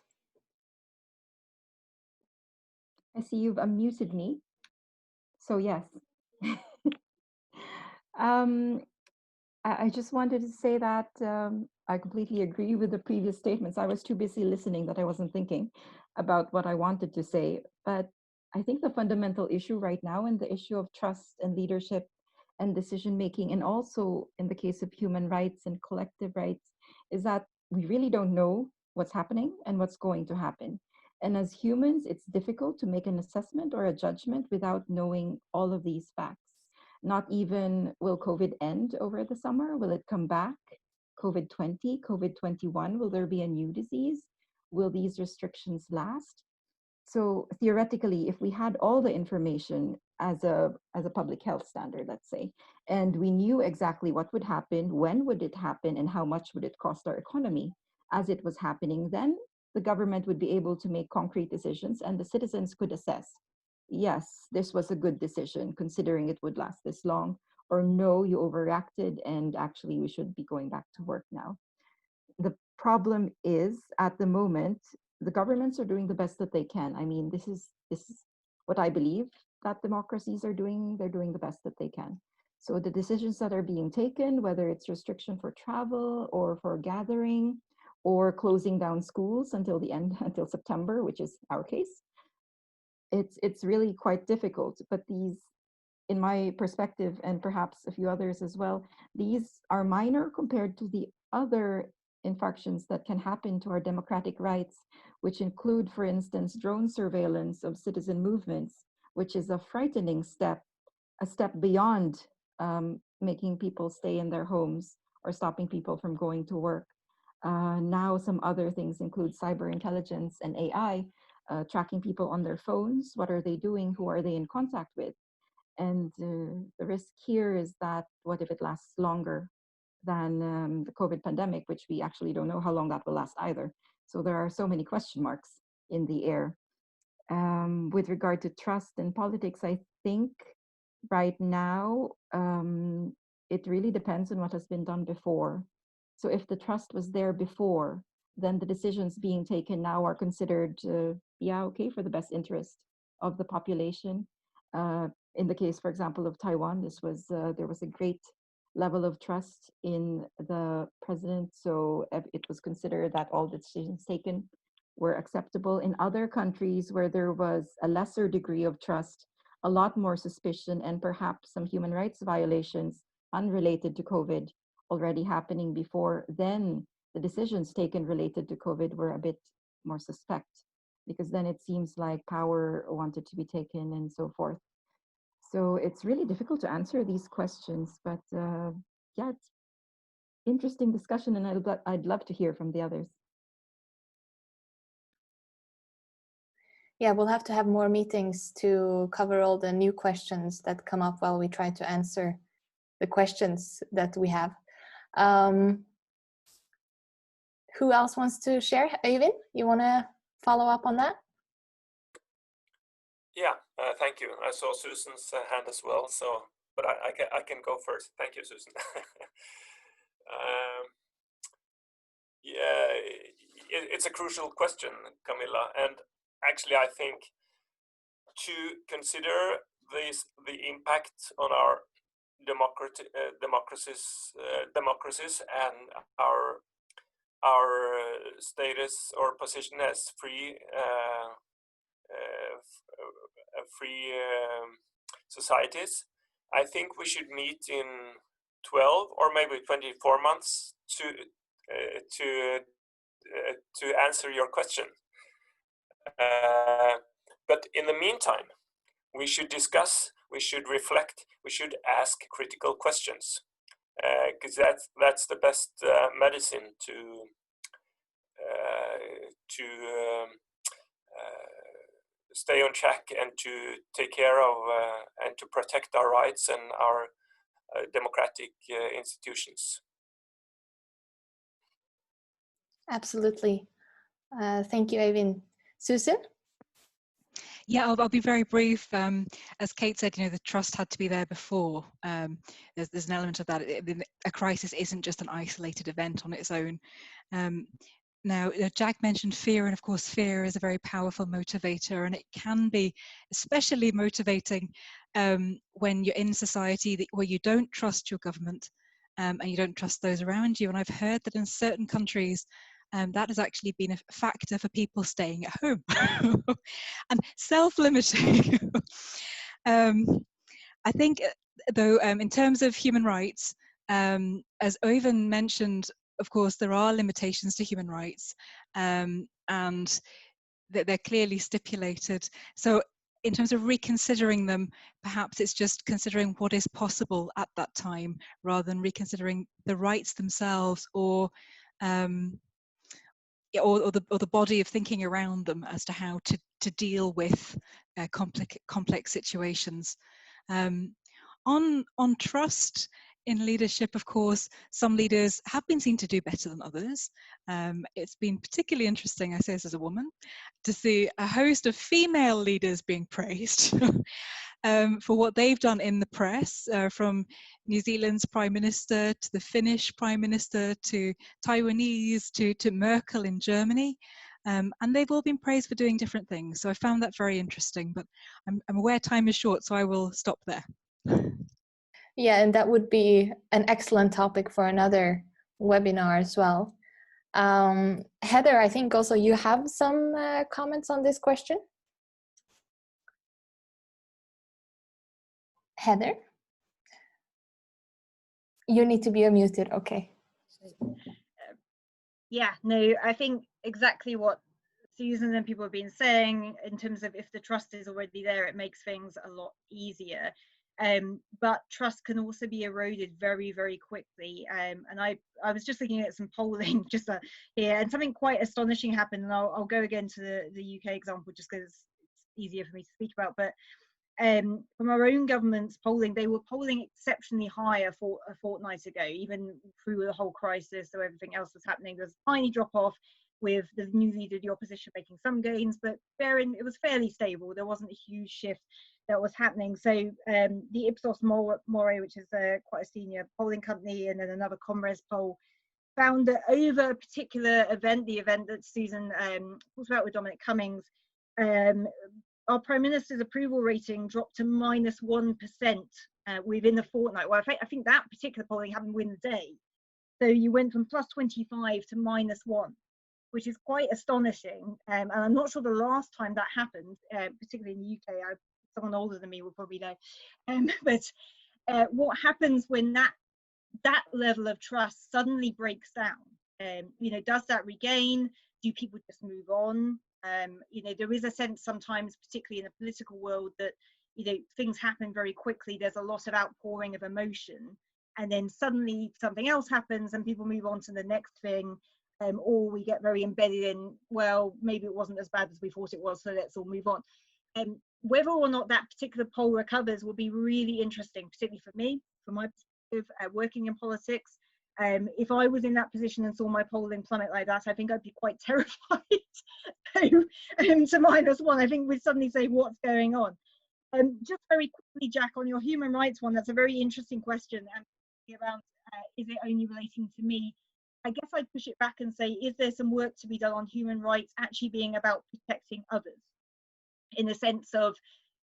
I see you've unmuted me. So yes. I just wanted to say that I completely agree with the previous statements. I was too busy listening that I wasn't thinking about what I wanted to say. But I think the fundamental issue right now in the issue of trust and leadership and decision making, and also in the case of human rights and collective rights, is that we really don't know what's happening and what's going to happen. And as humans, it's difficult to make an assessment or a judgment without knowing all of these facts. Not even will COVID end over the summer? Will it come back? COVID-20, COVID-21, will there be a new disease? Will these restrictions last? So theoretically, if we had all the information as a public health standard, let's say, and we knew exactly what would happen, when would it happen, and how much would it cost our economy as it was happening, then the government would be able to make concrete decisions and the citizens could assess, yes, this was a good decision considering it would last this long, or no, you overreacted and actually we should be going back to work now. The problem is, at the moment, the governments are doing the best that they can. I mean, this is what I believe that democracies are doing. They're doing the best that they can. So the decisions that are being taken, whether it's restriction for travel or for gathering or closing down schools until the end, until September, which is our case, it's really quite difficult. But these, in my perspective, and perhaps a few others as well, these are minor compared to the other infractions that can happen to our democratic rights, which include, for instance, drone surveillance of citizen movements, which is a frightening step, a step beyond making people stay in their homes or stopping people from going to work. Now some other things include cyber intelligence and AI, tracking people on their phones. What are they doing? Who are they in contact with? And the risk here is that what if it lasts longer than the COVID pandemic, which we actually don't know how long that will last either. So there are so many question marks in the air. With regard to trust in politics, I think right now, it really depends on what has been done before. So if the trust was there before, then the decisions being taken now are considered, okay, for the best interest of the population. In the case, for example, of Taiwan, there was a great level of trust in the president, so it was considered that all the decisions taken were acceptable. In other countries where there was a lesser degree of trust, a lot more suspicion, and perhaps some human rights violations unrelated to COVID already happening before, then the decisions taken related to COVID were a bit more suspect, because then it seems like power wanted to be taken and so forth. So it's really difficult to answer these questions, but yeah, it's interesting discussion, and I'd love to hear from the others. Yeah, we'll have to have more meetings to cover all the new questions that come up while we try to answer the questions that we have. Who else wants to share? Øyvind, you want to follow up on that? Yeah, thank you. I saw Susan's hand as well, so but I can go first. Thank you, Susan. Yeah, it's a crucial question, Camilla, and actually I think to consider the impact on our democracies and our status or position as free societies, I think we should meet in 12 or maybe 24 months to answer your question. But in the meantime, we should discuss, we should reflect, we should ask critical questions, because that's the best medicine to stay on track and to take care of and to protect our rights and our democratic institutions. Absolutely. Thank you, Øyvind. Susan? Yeah, I'll be very brief. As Kate said, the trust had to be there before. There's an element of that. A crisis isn't just an isolated event on its own. Now, Jack mentioned fear, and of course, fear is a very powerful motivator, and it can be especially motivating when you're in society where you don't trust your government and you don't trust those around you. And I've heard that in certain countries, that has actually been a factor for people staying at home and self-limiting. I think, though, in terms of human rights, as Øyvind mentioned, of course, there are limitations to human rights, and they're clearly stipulated. So in terms of reconsidering them, perhaps it's just considering what is possible at that time, rather than reconsidering the rights themselves or the body of thinking around them as to how to deal with complex situations. On trust in leadership, of course, some leaders have been seen to do better than others. It's been particularly interesting, I say this as a woman, to see a host of female leaders being praised for what they've done in the press, from New Zealand's Prime Minister to the Finnish Prime Minister to Taiwanese to Merkel in Germany. And they've all been praised for doing different things. So I found that very interesting, but I'm aware time is short, so I will stop there. Yeah, and that would be an excellent topic for another webinar as well. Heather, I think also you have some comments on this question. Heather? You need to be unmuted, okay. Yeah, no, I think exactly what Susan and people have been saying in terms of if the trust is already there, it makes things a lot easier. But trust can also be eroded very, very quickly. And I was just looking at some polling just here, and something quite astonishing happened. And I'll go again to the UK example just because it's easier for me to speak about. But from our own government's polling, they were polling exceptionally high a fortnight ago, even through the whole crisis, so everything else was happening. There's a tiny drop off with the new leader of the opposition making some gains, but it was fairly stable. There wasn't a huge shift that was happening. So the Ipsos More, which is quite a senior polling company, and then another Comres poll, found that over a particular event, the event that Susan talked about with Dominic Cummings, our Prime Minister's approval rating dropped to -1% within the fortnight. Well, I think that particular polling happened within the day. So you went from +25 to -1, which is quite astonishing. And I'm not sure the last time that happened, particularly in the UK. Someone older than me will probably know. But what happens when that level of trust suddenly breaks down? You know, does that regain? Do people just move on? You know, there is a sense sometimes, particularly in the political world, that, you know, things happen very quickly. There's a lot of outpouring of emotion, and then suddenly something else happens and people move on to the next thing, or we get very embedded in, well, maybe it wasn't as bad as we thought it was, so let's all move on. Whether or not that particular poll recovers will be really interesting, particularly for me, from my perspective, working in politics. If I was in that position and saw my polling plummet like that, I think I'd be quite terrified. To -1, I think we'd suddenly say, what's going on? Just very quickly, Jack, on your human rights one, that's a very interesting question. Around, is it only relating to me? I guess I'd push it back and say, is there some work to be done on human rights actually being about protecting others? In the sense of,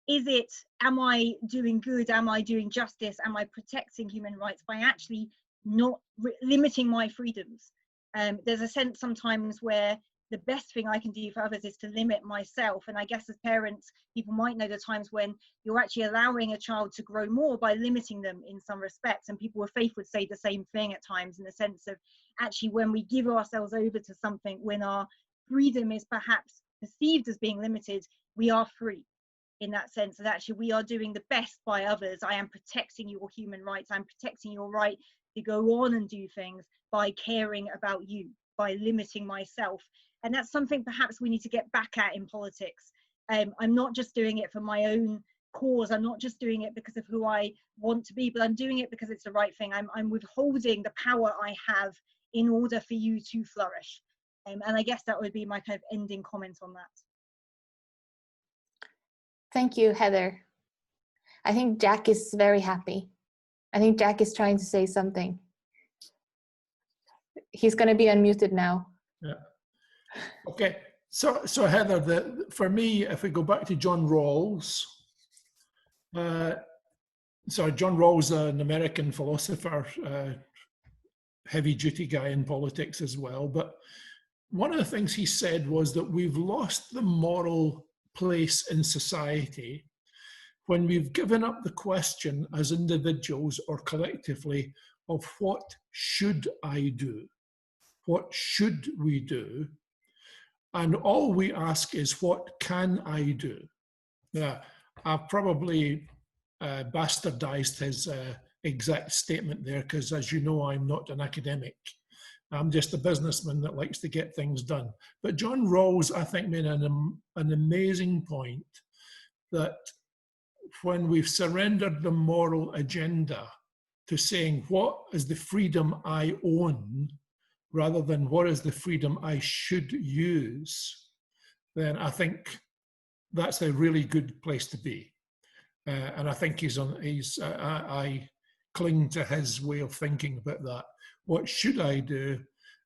am I doing good? Am I doing justice? Am I protecting human rights by actually not limiting my freedoms? There's a sense sometimes where the best thing I can do for others is to limit myself. And I guess as parents, people might know the times when you're actually allowing a child to grow more by limiting them in some respects. And people of faith would say the same thing at times, in the sense of, actually, when we give ourselves over to something, when our freedom is perhaps perceived as being limited, we are free. In that sense, that actually we are doing the best by others. I am protecting your human rights. I'm protecting your right to go on and do things by caring about you, by limiting myself. And that's something perhaps we need to get back at in politics. I'm not just doing it for my own cause. I'm not just doing it because of who I want to be, but I'm doing it because it's the right thing. I'm withholding the power I have in order for you to flourish. And I guess that would be my kind of ending comment on that. Thank you, Heather. I think Jack is very happy. I think Jack is trying to say something. He's going to be unmuted now. Yeah. Okay. So Heather, for me, if we go back to John Rawls, John Rawls, an American philosopher, heavy-duty guy in politics as well. But one of the things he said was that we've lost the moral place in society when we've given up the question as individuals or collectively of what should I do? What should we do? And all we ask is, what can I do? Now, I've probably bastardized his exact statement there, because as you know, I'm not an academic. I'm just a businessman that likes to get things done. But John Rawls, I think, made an amazing point that when we've surrendered the moral agenda to saying, what is the freedom I own, rather than what is the freedom I should use, then I think that's a really good place to be. And I think I cling to his way of thinking about that. What should I do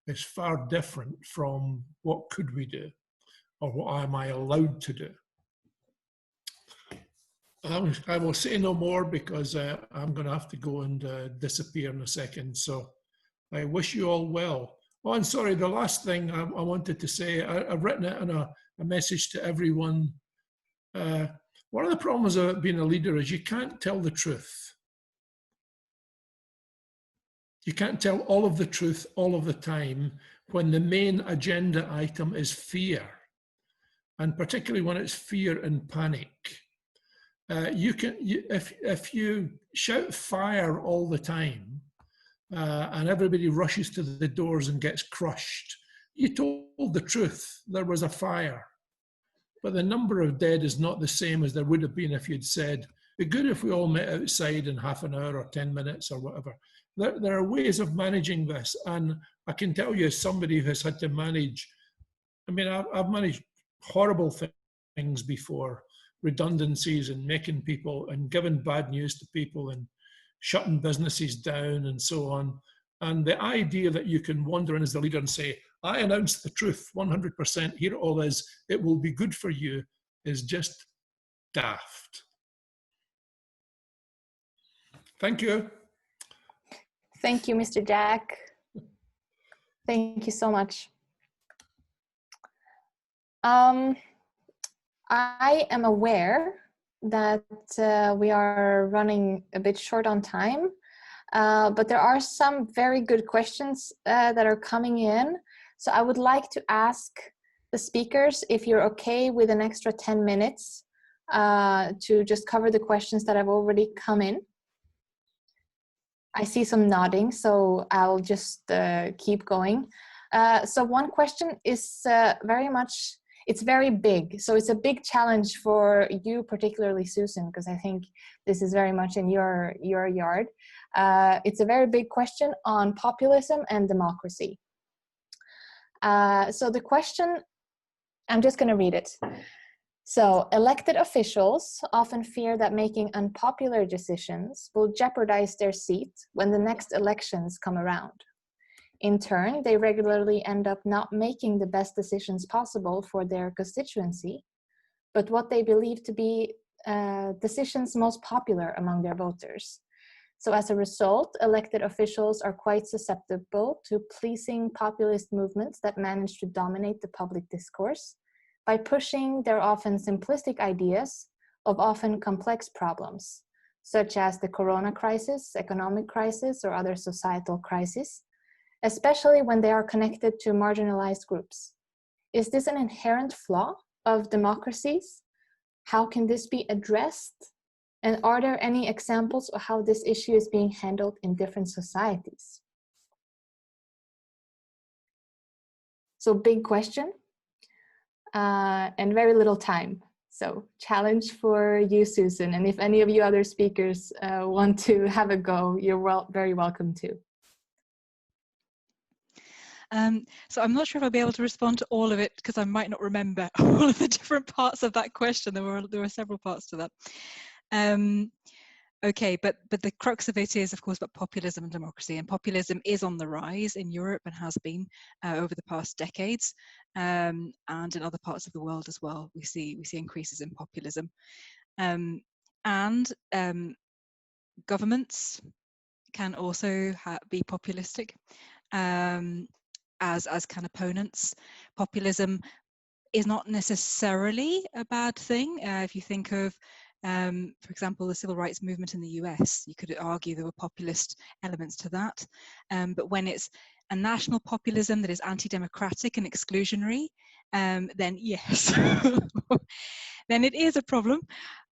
is far different from what could we do, or what am I allowed to do. I will say no more, because I'm going to have to go and disappear in a second. So I wish you all well. Oh, and sorry, the last thing I wanted to say, I've written it in a message to everyone. One of the problems of being a leader is you can't tell the truth. You can't tell all of the truth all of the time, when the main agenda item is fear, and particularly when it's fear and panic. If you shout fire all the time and everybody rushes to the doors and gets crushed, you told the truth, there was a fire. But the number of dead is not the same as there would have been if you'd said, it'd be good if we all met outside in half an hour or 10 minutes or whatever. There are ways of managing this. And I can tell you, as somebody who has had to manage, I mean, I've managed horrible things before, redundancies and making people and giving bad news to people and shutting businesses down and so on. And the idea that you can wander in as the leader and say, I announced the truth 100%, here it all is, it will be good for you, is just daft. Thank you. Thank you, Mr. Jack. Thank you so much. I am aware that we are running a bit short on time, but there are some very good questions that are coming in. So I would like to ask the speakers if you're okay with an extra 10 minutes to just cover the questions that have already come in. I see some nodding, so I'll just keep going. So one question is very much, it's very big. So it's a big challenge for you, particularly Susan, because I think this is very much in your yard. It's a very big question on populism and democracy. So the question, I'm just going to read it. So, elected officials often fear that making unpopular decisions will jeopardize their seat when the next elections come around. In turn, they regularly end up not making the best decisions possible for their constituency, but what they believe to be decisions most popular among their voters. So as a result, elected officials are quite susceptible to pleasing populist movements that manage to dominate the public discourse by pushing their often simplistic ideas of often complex problems, such as the corona crisis, economic crisis, or other societal crises, especially when they are connected to marginalized groups. Is this an inherent flaw of democracies? How can this be addressed? And are there any examples of how this issue is being handled in different societies? So big question. And very little time. So challenge for you, Susan. And if any of you other speakers want to have a go, you're very welcome to. So I'm not sure if I'll be able to respond to all of it because I might not remember all of the different parts of that question. There were several parts to that. Okay, but the crux of it is, of course, about populism and democracy, and populism is on the rise in Europe and has been over the past decades, and in other parts of the world as well. We see increases in populism, and governments can also be populistic as kind of opponents. Populism is not necessarily a bad thing. If you think of for example, the civil rights movement in the US, you could argue there were populist elements to that. But when it's a national populism that is anti-democratic and exclusionary, then yes, then it is a problem.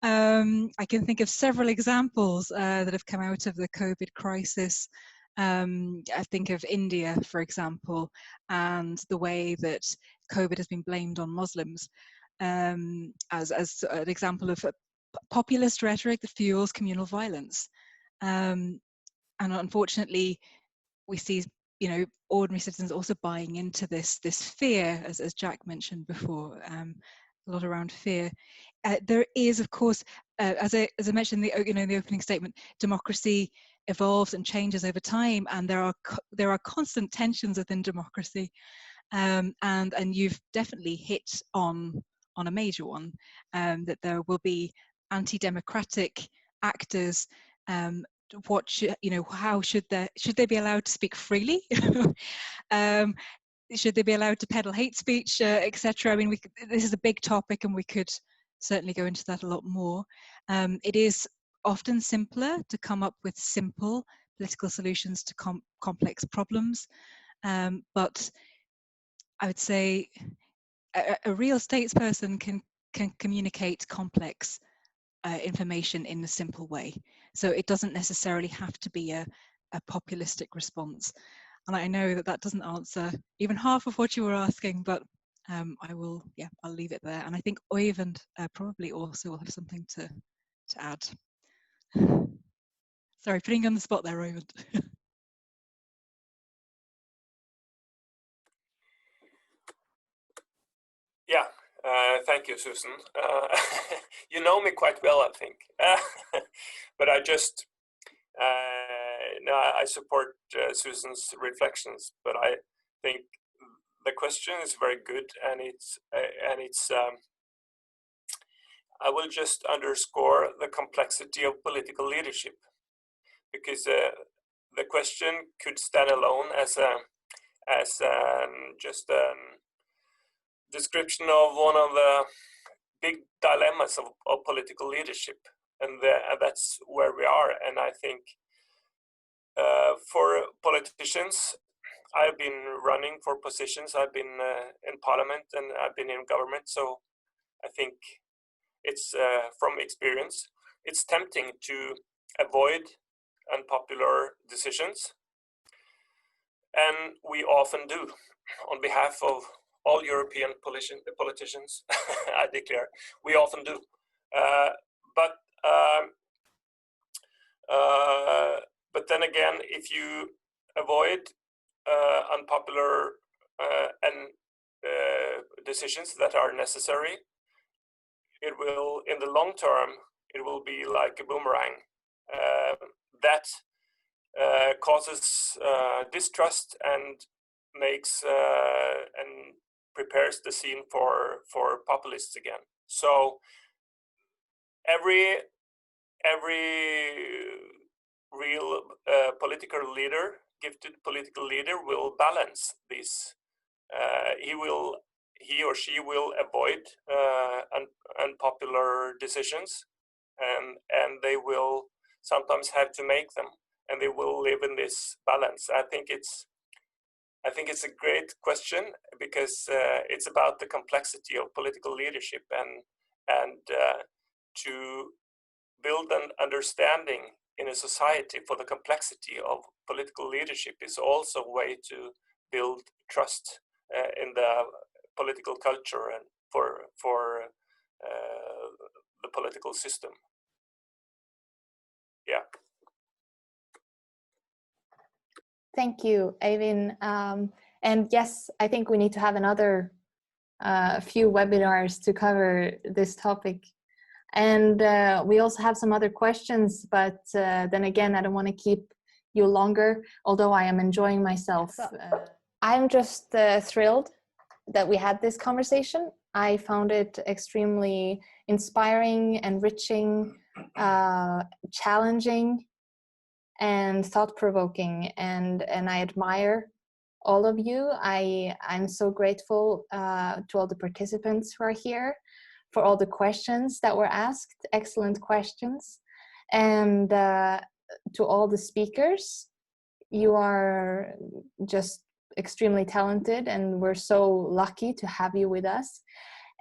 I can think of several examples that have come out of the COVID crisis. I think of India, for example, and the way that COVID has been blamed on Muslims as an example of populist rhetoric that fuels communal violence, and unfortunately, we see ordinary citizens also buying into this fear, as Jack mentioned before, a lot around fear. There is, of course, as I mentioned in the opening statement, democracy evolves and changes over time, and there are constant tensions within democracy, and you've definitely hit on a major one, that there will be anti-democratic actors. How should they be allowed to speak freely? Should they be allowed to peddle hate speech, etc.? I mean, this is a big topic, and we could certainly go into that a lot more. It is often simpler to come up with simple political solutions to complex problems, but I would say a real statesperson can communicate complex information in a simple way. So it doesn't necessarily have to be a populistic response. And I know that doesn't answer even half of what you were asking, but I'll leave it there. And I think Øyvind probably also will have something to add. Sorry, putting you on the spot there, Øyvind. Yeah, thank you, Susan. You know me quite well, I think. But I just, no, I support Susan's reflections, but I think the question is very good, and it's I will just underscore the complexity of political leadership, because the question could stand alone as just description of one of the big dilemmas of political leadership, and that's where we are. And I think for politicians, I've been running for positions, I've been in parliament, and I've been in government, so I think it's from experience, it's tempting to avoid unpopular decisions, and we often do on behalf of all European politicians. I declare we often do, but then again, if you avoid unpopular and decisions that are necessary, it will, in the long term, it will be like a boomerang that causes distrust and makes and prepares the scene for populists again. So every real gifted political leader will balance this. He or she will avoid unpopular decisions, and they will sometimes have to make them, and they will live in this balance. I think it's a great question, because it's about the complexity of political leadership, and to build an understanding in a society for the complexity of political leadership is also a way to build trust in the political culture and for the political system. Yeah. Thank you, Øyvind. And yes, I think we need to have another few webinars to cover this topic. And we also have some other questions, but then again, I don't want to keep you longer, although I am enjoying myself. I'm just thrilled that we had this conversation. I found it extremely inspiring, enriching, challenging, and thought-provoking, and I admire all of you. I'm so grateful to all the participants who are here, for all the questions that were asked, excellent questions, and to all the speakers. You are just extremely talented, and we're so lucky to have you with us.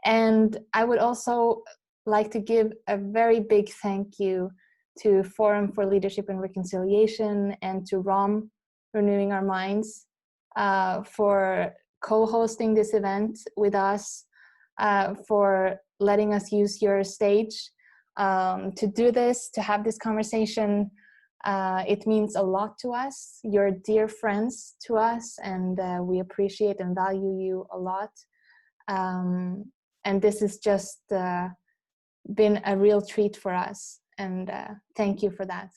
And I would also like to give a very big thank you to Forum for Leadership and Reconciliation and to ROM, Renewing Our Minds, for co-hosting this event with us, for letting us use your stage to do this, to have this conversation. It means a lot to us. You're dear friends to us, and we appreciate and value you a lot. And this has just been a real treat for us, and thank you for that.